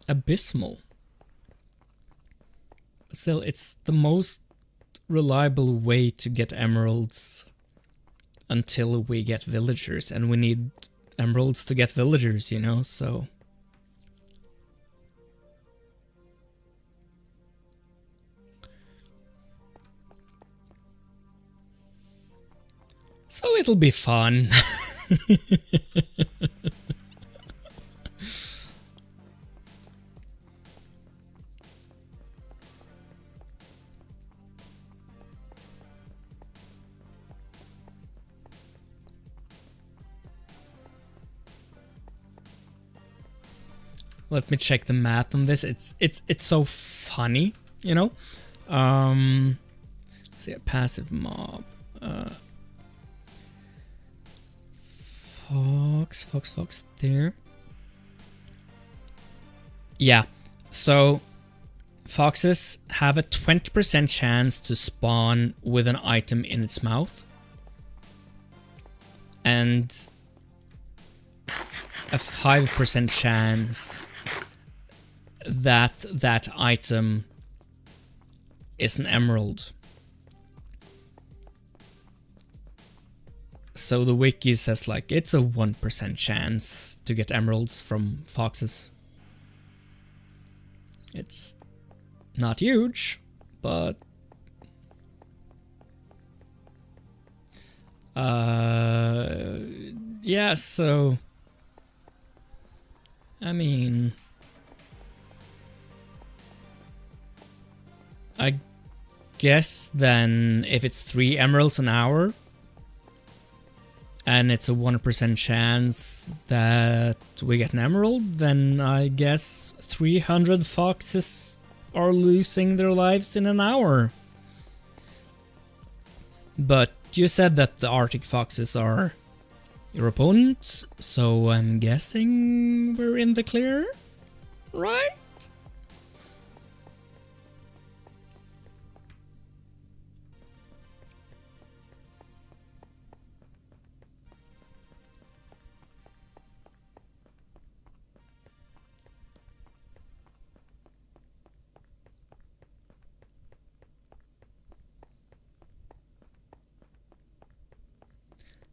abysmal. Still, it's the most reliable way to get emeralds until we get villagers, and we need emeralds to get villagers, you know, so... So it'll be fun. Let me check the math on this. It's so funny, you know. See a passive mob. Fox there. Yeah, so foxes have a 20% chance to spawn with an item in its mouth, and a 5% chance that that item is an emerald. So the wiki says like it's a 1% chance to get emeralds from foxes. It's not huge, but yeah, so I mean, I guess then if it's 3 emeralds an hour and it's a 1% chance that we get an emerald, then I guess 300 foxes are losing their lives in an hour. But you said that the Arctic foxes are your opponents, so I'm guessing we're in the clear, right?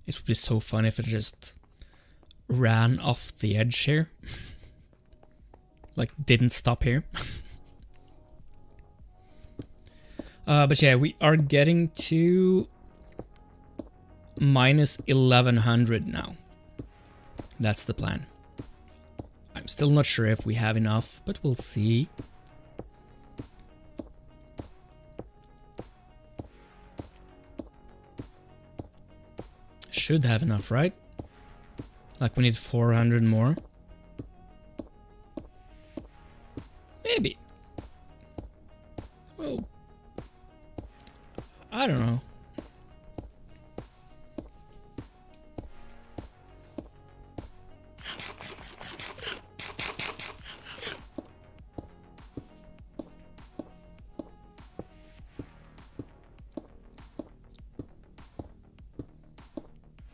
It would be so fun if it just ran off the edge here. Like, didn't stop here. But yeah, we are getting to minus 1100 now. That's the plan. I'm still not sure if we have enough, but we'll see. Should have enough, right? Like we need 400 more. Maybe. Well, I don't know.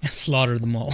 Slaughter them all.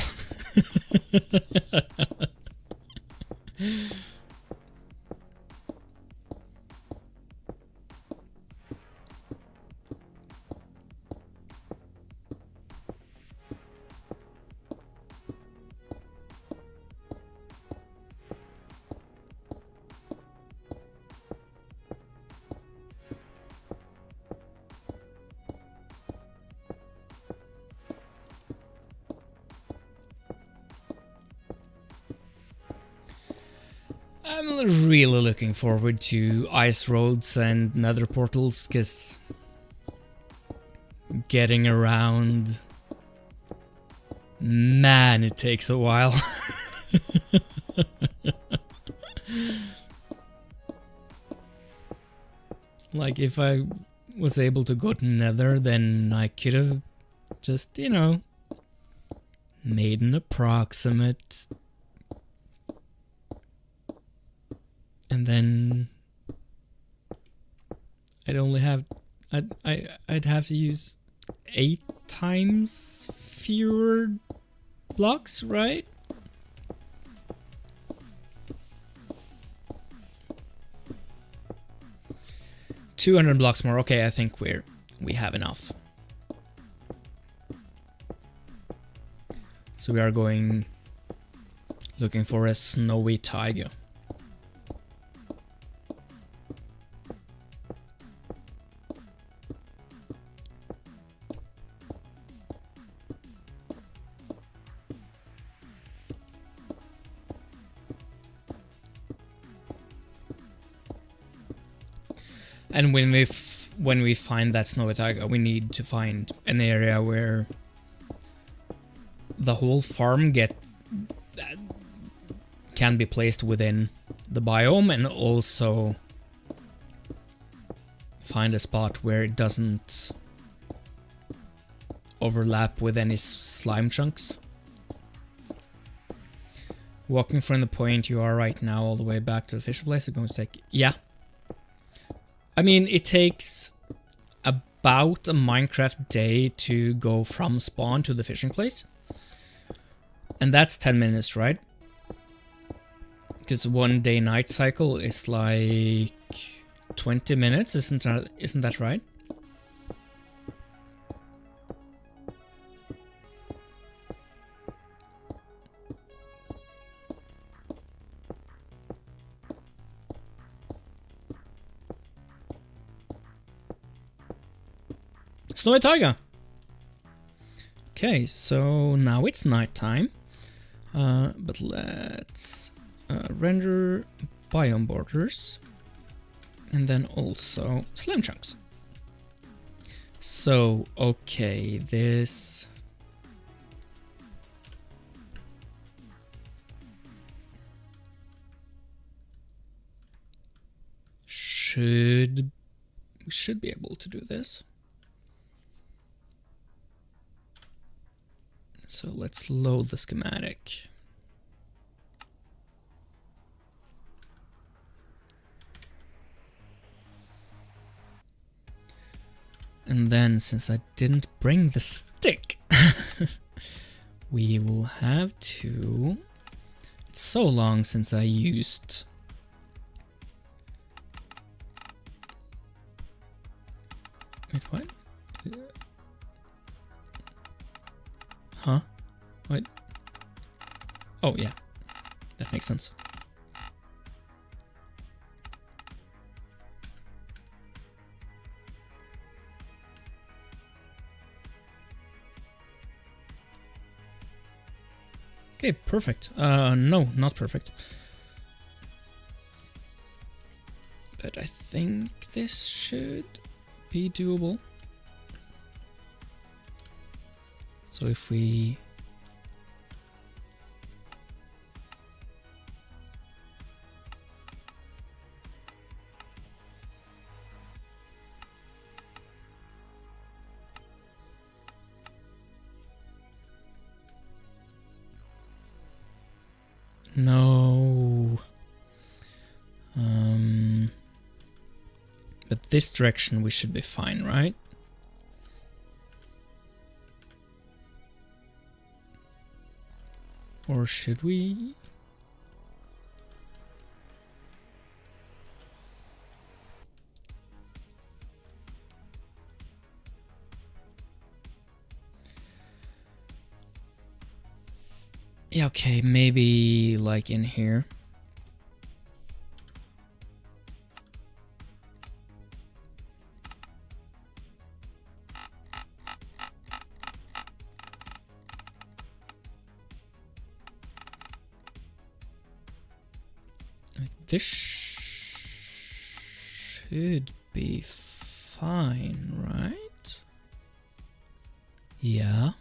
I'm really looking forward to ice roads and nether portals, because getting around, man, it takes a while. Like, if I was able to go to nether, then I could have just, you know, made an approximate, and then I'd only have, I'd have to use 8 times fewer blocks, right? $200 blocks more. Okay, I think we have enough. So we are going looking for a snowy tiger. And when we find that snowy tiger, we need to find an area where the whole farm can be placed within the biome, and also find a spot where it doesn't overlap with any slime chunks. Walking from the point you are right now all the way back to the fishing place is going to take... Yeah. I mean, it takes about a Minecraft day to go from spawn to the fishing place. And that's 10 minutes, right? Because 1 day night cycle is like 20 minutes, isn't that right? Snowy tiger! Okay, so now it's nighttime. But let's render biome borders. And then also slime chunks. So, okay, this... we should be able to do this. So let's load the schematic. And then, since I didn't bring the stick, we will have to... It's so long since I used... Wait, what? Huh? What? Oh, yeah. That makes sense. Okay, perfect. No, not perfect. But I think this should be doable. So if we... No. But this direction we should be fine, right? Or should we? Yeah, okay, maybe like in here. Like this should be fine, right? Yeah.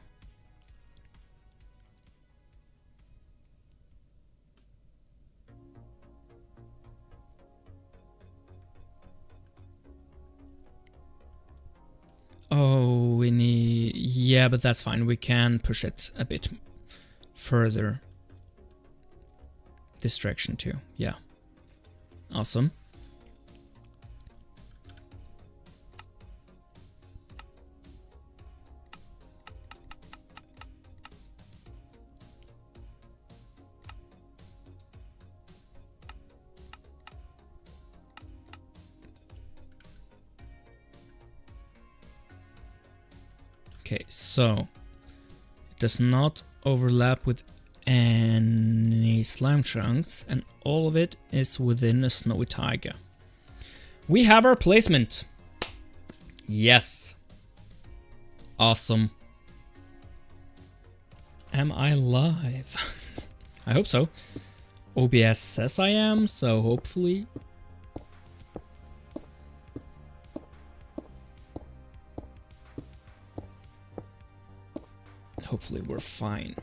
Oh, we need... Yeah, but that's fine. We can push it a bit further. This direction too. Yeah. Awesome. Okay, so it does not overlap with any slime chunks, and all of it is within a snowy taiga. We have our placement. Yes. Awesome. Am I live? I hope so. OBS says I am, so hopefully. Hopefully we're fine.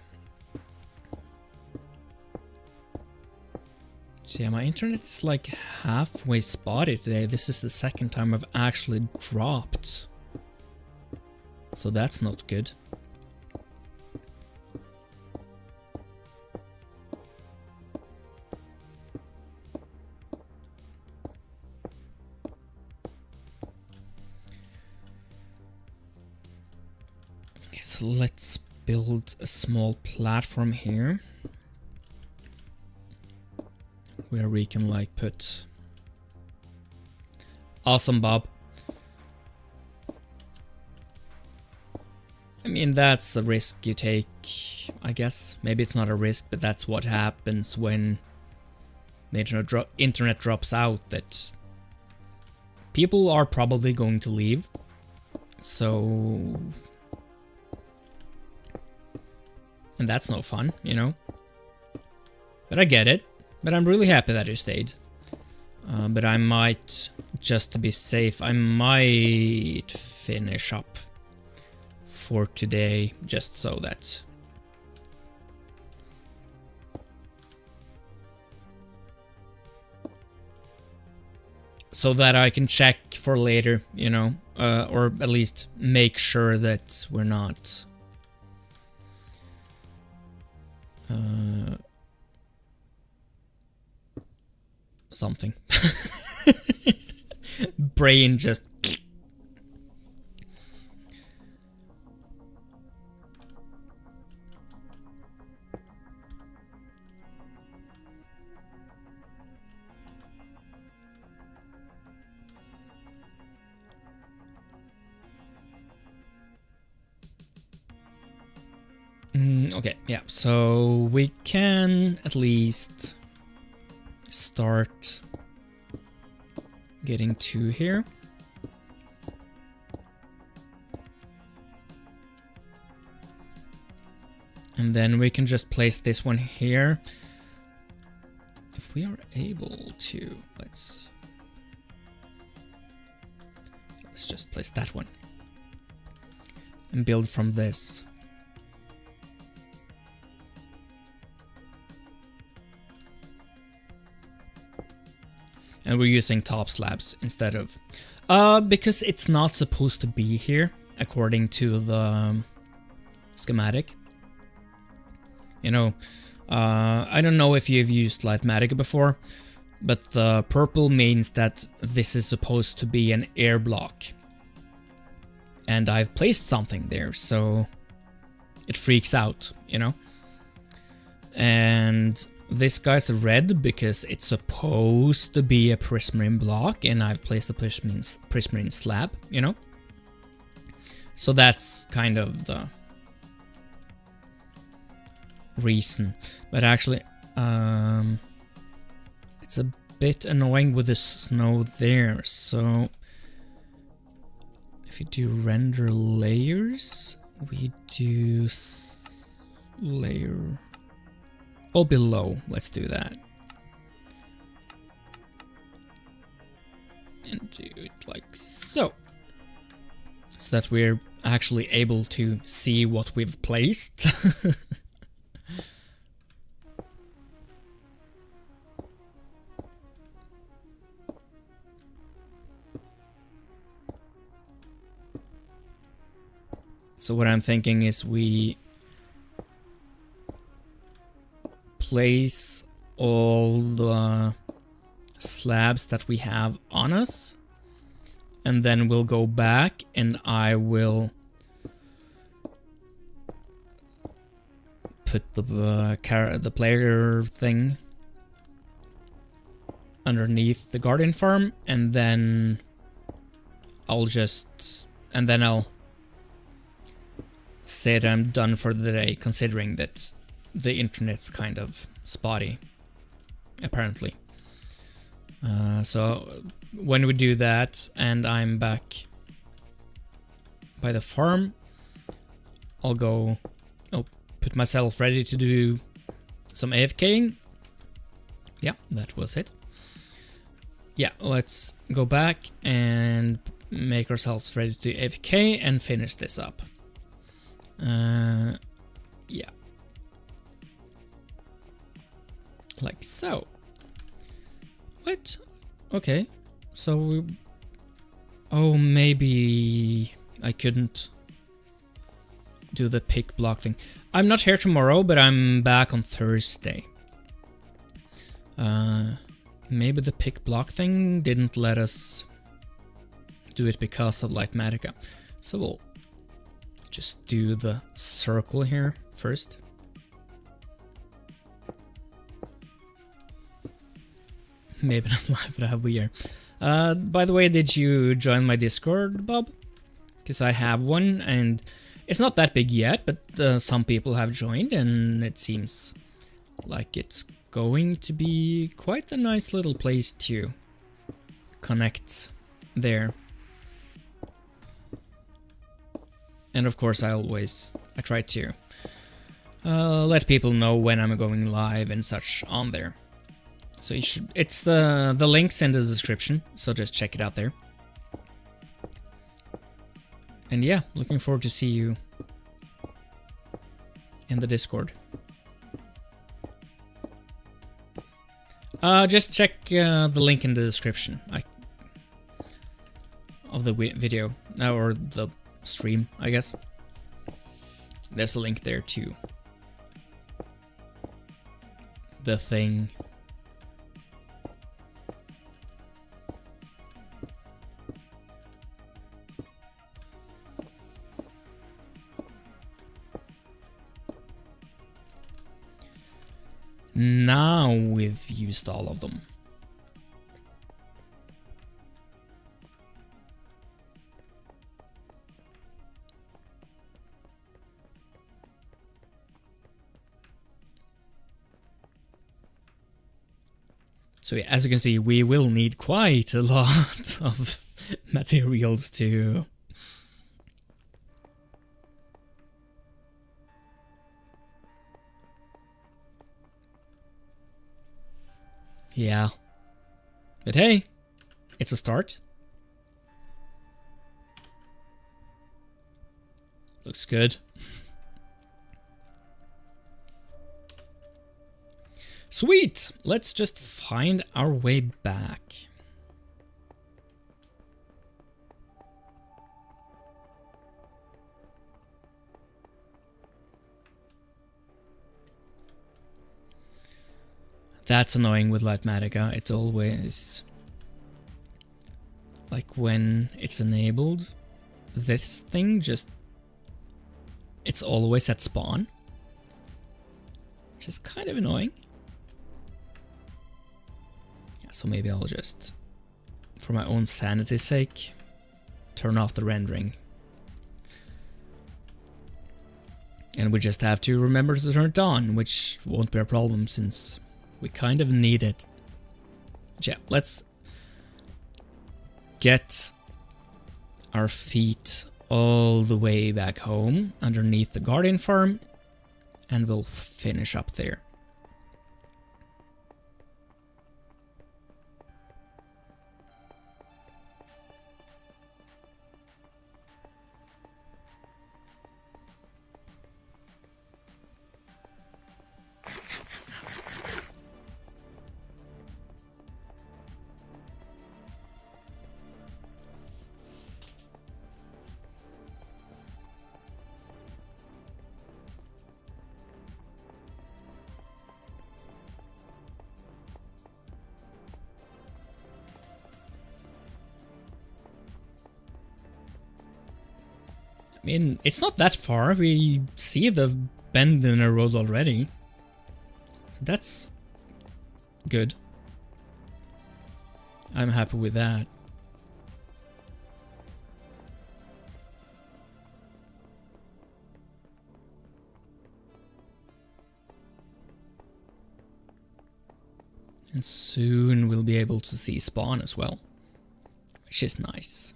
So yeah, my internet's like halfway spotty today. This is the second time I've actually dropped. So that's not good. Okay, so let's build a small platform here. Where we can like put... Awesome, Bob. I mean, that's a risk you take, I guess. Maybe it's not a risk, but that's what happens when the internet drops out, that people are probably going to leave. So... And that's no fun, you know? But I get it. But I'm really happy that you stayed. But I might, just to be safe, I might finish up for today, just so that... So that I can check for later, you know? Or at least make sure that we're not... something. Brain just... Okay, yeah, so we can at least start getting to here. And then we can just place this one here. If we are able to, let's just place that one. And build from this. And we're using top slabs instead of... because it's not supposed to be here, according to the schematic. You know, I don't know if you've used Lightmatic before, but the purple means that this is supposed to be an air block. And I've placed something there, so it freaks out, you know? And... This guy's red because it's supposed to be a prismarine block, and I've placed a prismarine slab, you know? So that's kind of the reason. But actually, it's a bit annoying with the snow there, so if you do render layers, we do layer... Oh, below. Let's do that. and do it like so. So that we're actually able to see what we've placed. So what I'm thinking is we place all the slabs that we have on us, and then we'll go back and I will put the player thing underneath the garden farm, and then I'll say that I'm done for the day, considering that the internet's kind of spotty, apparently. So when we do that and I'm back by the farm, I'll put myself ready to do some AFKing. Yeah, that was it. Yeah, let's go back and make ourselves ready to AFK and finish this up. Yeah. Like so. What? Okay. So oh, maybe I couldn't do the pick block thing. I'm not here tomorrow, but I'm back on Thursday. Maybe the pick block thing didn't let us do it because of Lightmatica. So we'll just do the circle here first. Maybe not live, but I have the year. By the way, did you join my Discord, Bob? Because I have one, and it's not that big yet, but some people have joined, and it seems like it's going to be quite a nice little place to connect there. And of course, I try to let people know when I'm going live and such on there. So it's the links in the description, so just check it out there. And yeah, looking forward to see you in the Discord. Just check the link in the description of the video, or the stream, I guess. There's a link there too. The thing. Now we've used all of them. So as you can see, we will need quite a lot of materials to yeah. But hey, it's a start. Looks good. Sweet! Let's just find our way back. That's annoying with Lightmatica. It's always like when it's enabled, this thing just, it's always at spawn, which is kind of annoying. So maybe I'll just, for my own sanity's sake, turn off the rendering. And we just have to remember to turn it on, which won't be a problem since we kind of need it. Yeah, let's get our feet all the way back home underneath the garden farm, and we'll finish up there. I mean, it's not that far. We see the bend in the road already. So that's good. I'm happy with that. And soon we'll be able to see spawn as well, which is nice.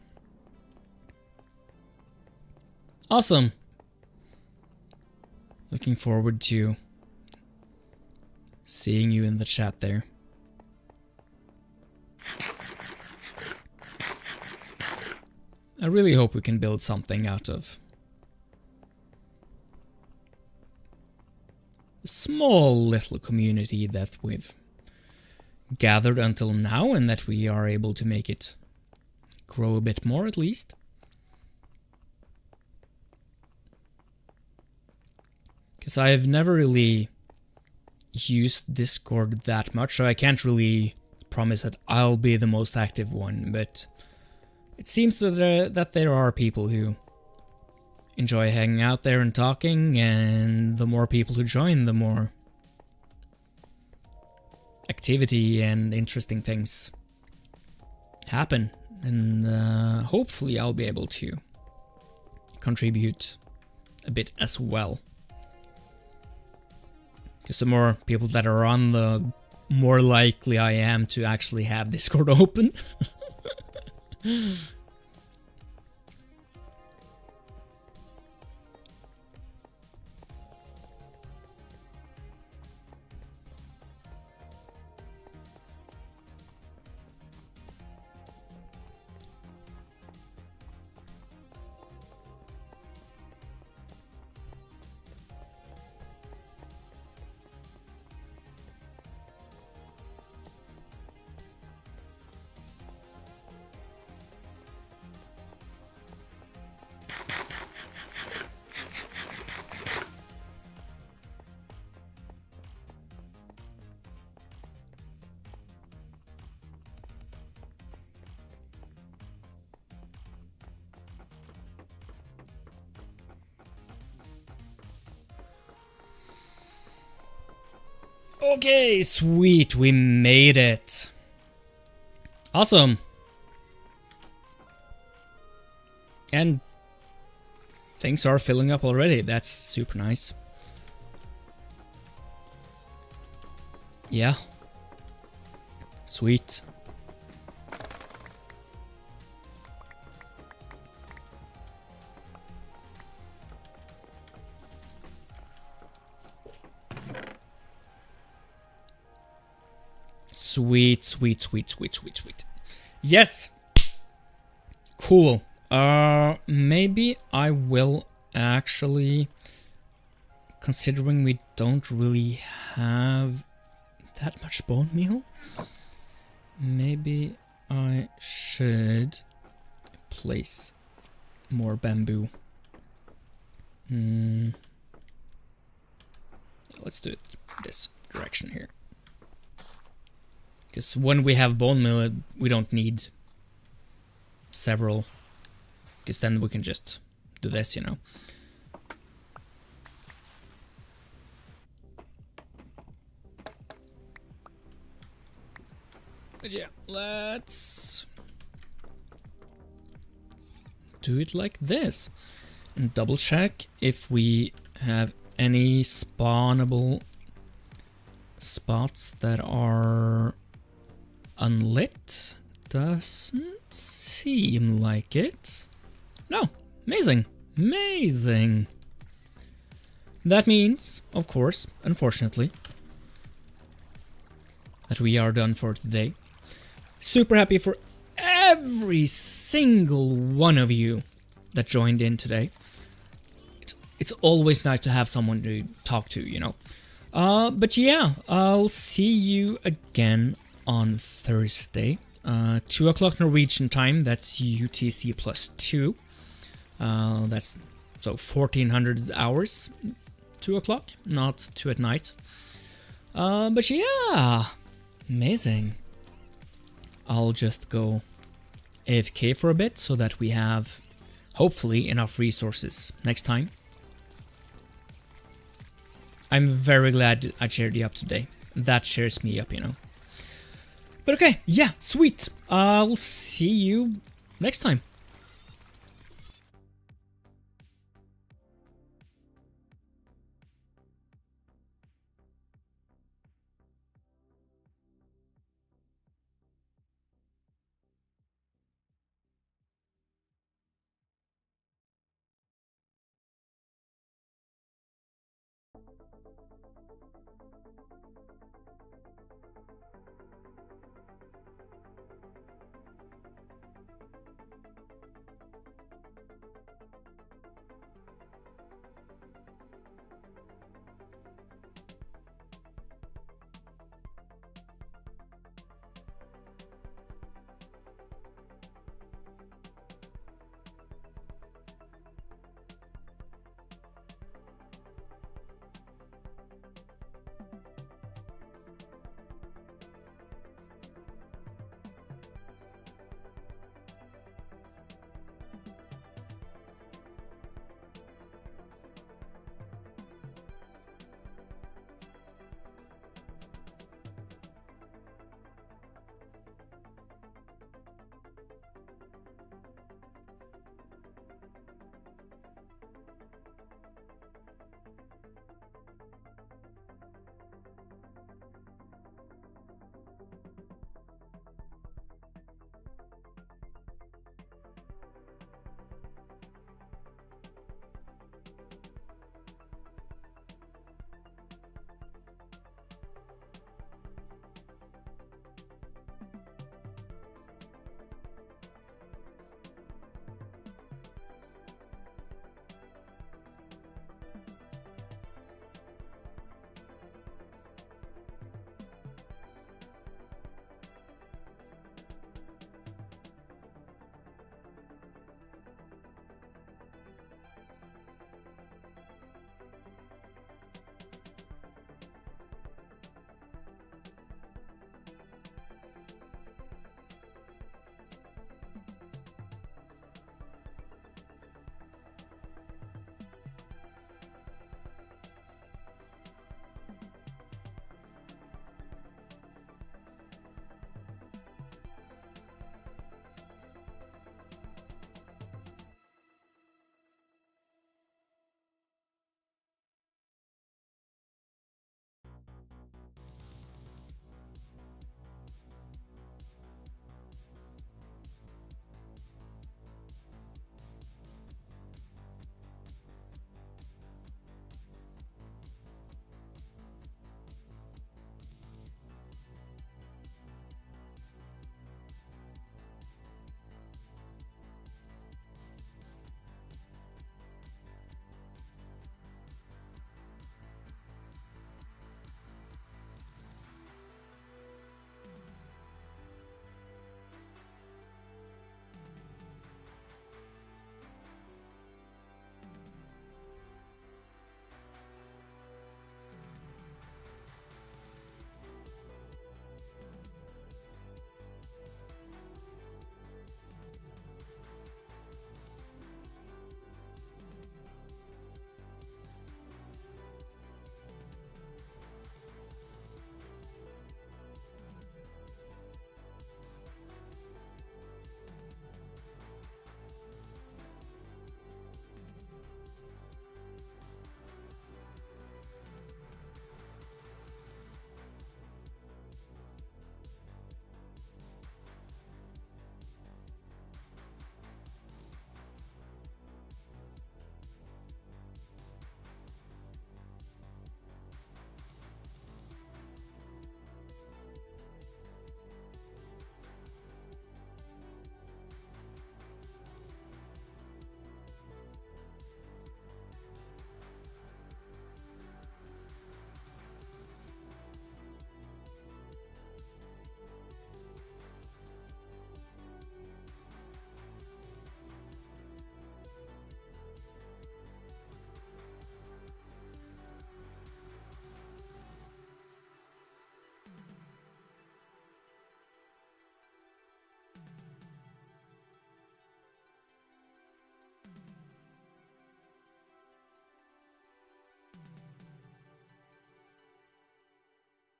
Awesome. Looking forward to seeing you in the chat there. I really hope we can build something out of the small little community that we've gathered until now, and that we are able to make it grow a bit more at least. Because I've never really used Discord that much, so I can't really promise that I'll be the most active one, but it seems that there are people who enjoy hanging out there and talking, and the more people who join, the more activity and interesting things happen, and hopefully I'll be able to contribute a bit as well. Because the more people that are on, the more likely I am to actually have Discord open. Okay, sweet, we made it. Awesome. And things are filling up already. That's super nice. Yeah. Sweet. Sweet, sweet, sweet, sweet, sweet, sweet. Yes! Cool. Maybe I will actually, considering we don't really have that much bone meal, maybe I should place more bamboo. Let's do it this direction here. Because when we have bone meal, we don't need several. Because then we can just do this, you know. But yeah, let's do it like this. And double check if we have any spawnable spots that are unlit. Doesn't seem like it. No, amazing, amazing. That means, of course, unfortunately, that we are done for today. Super happy for every single one of you that joined in today. It's always nice to have someone to talk to, you know. But yeah, I'll see you again on Thursday, 2 o'clock Norwegian time. That's UTC +2. That's so 1400 hours. 2 o'clock, not 2 at night. But yeah, amazing. I'll just go AFK for a bit so that we have hopefully enough resources next time. I'm very glad I cheered you up today. That cheers me up, you know. But okay, yeah, sweet. I'll see you next time.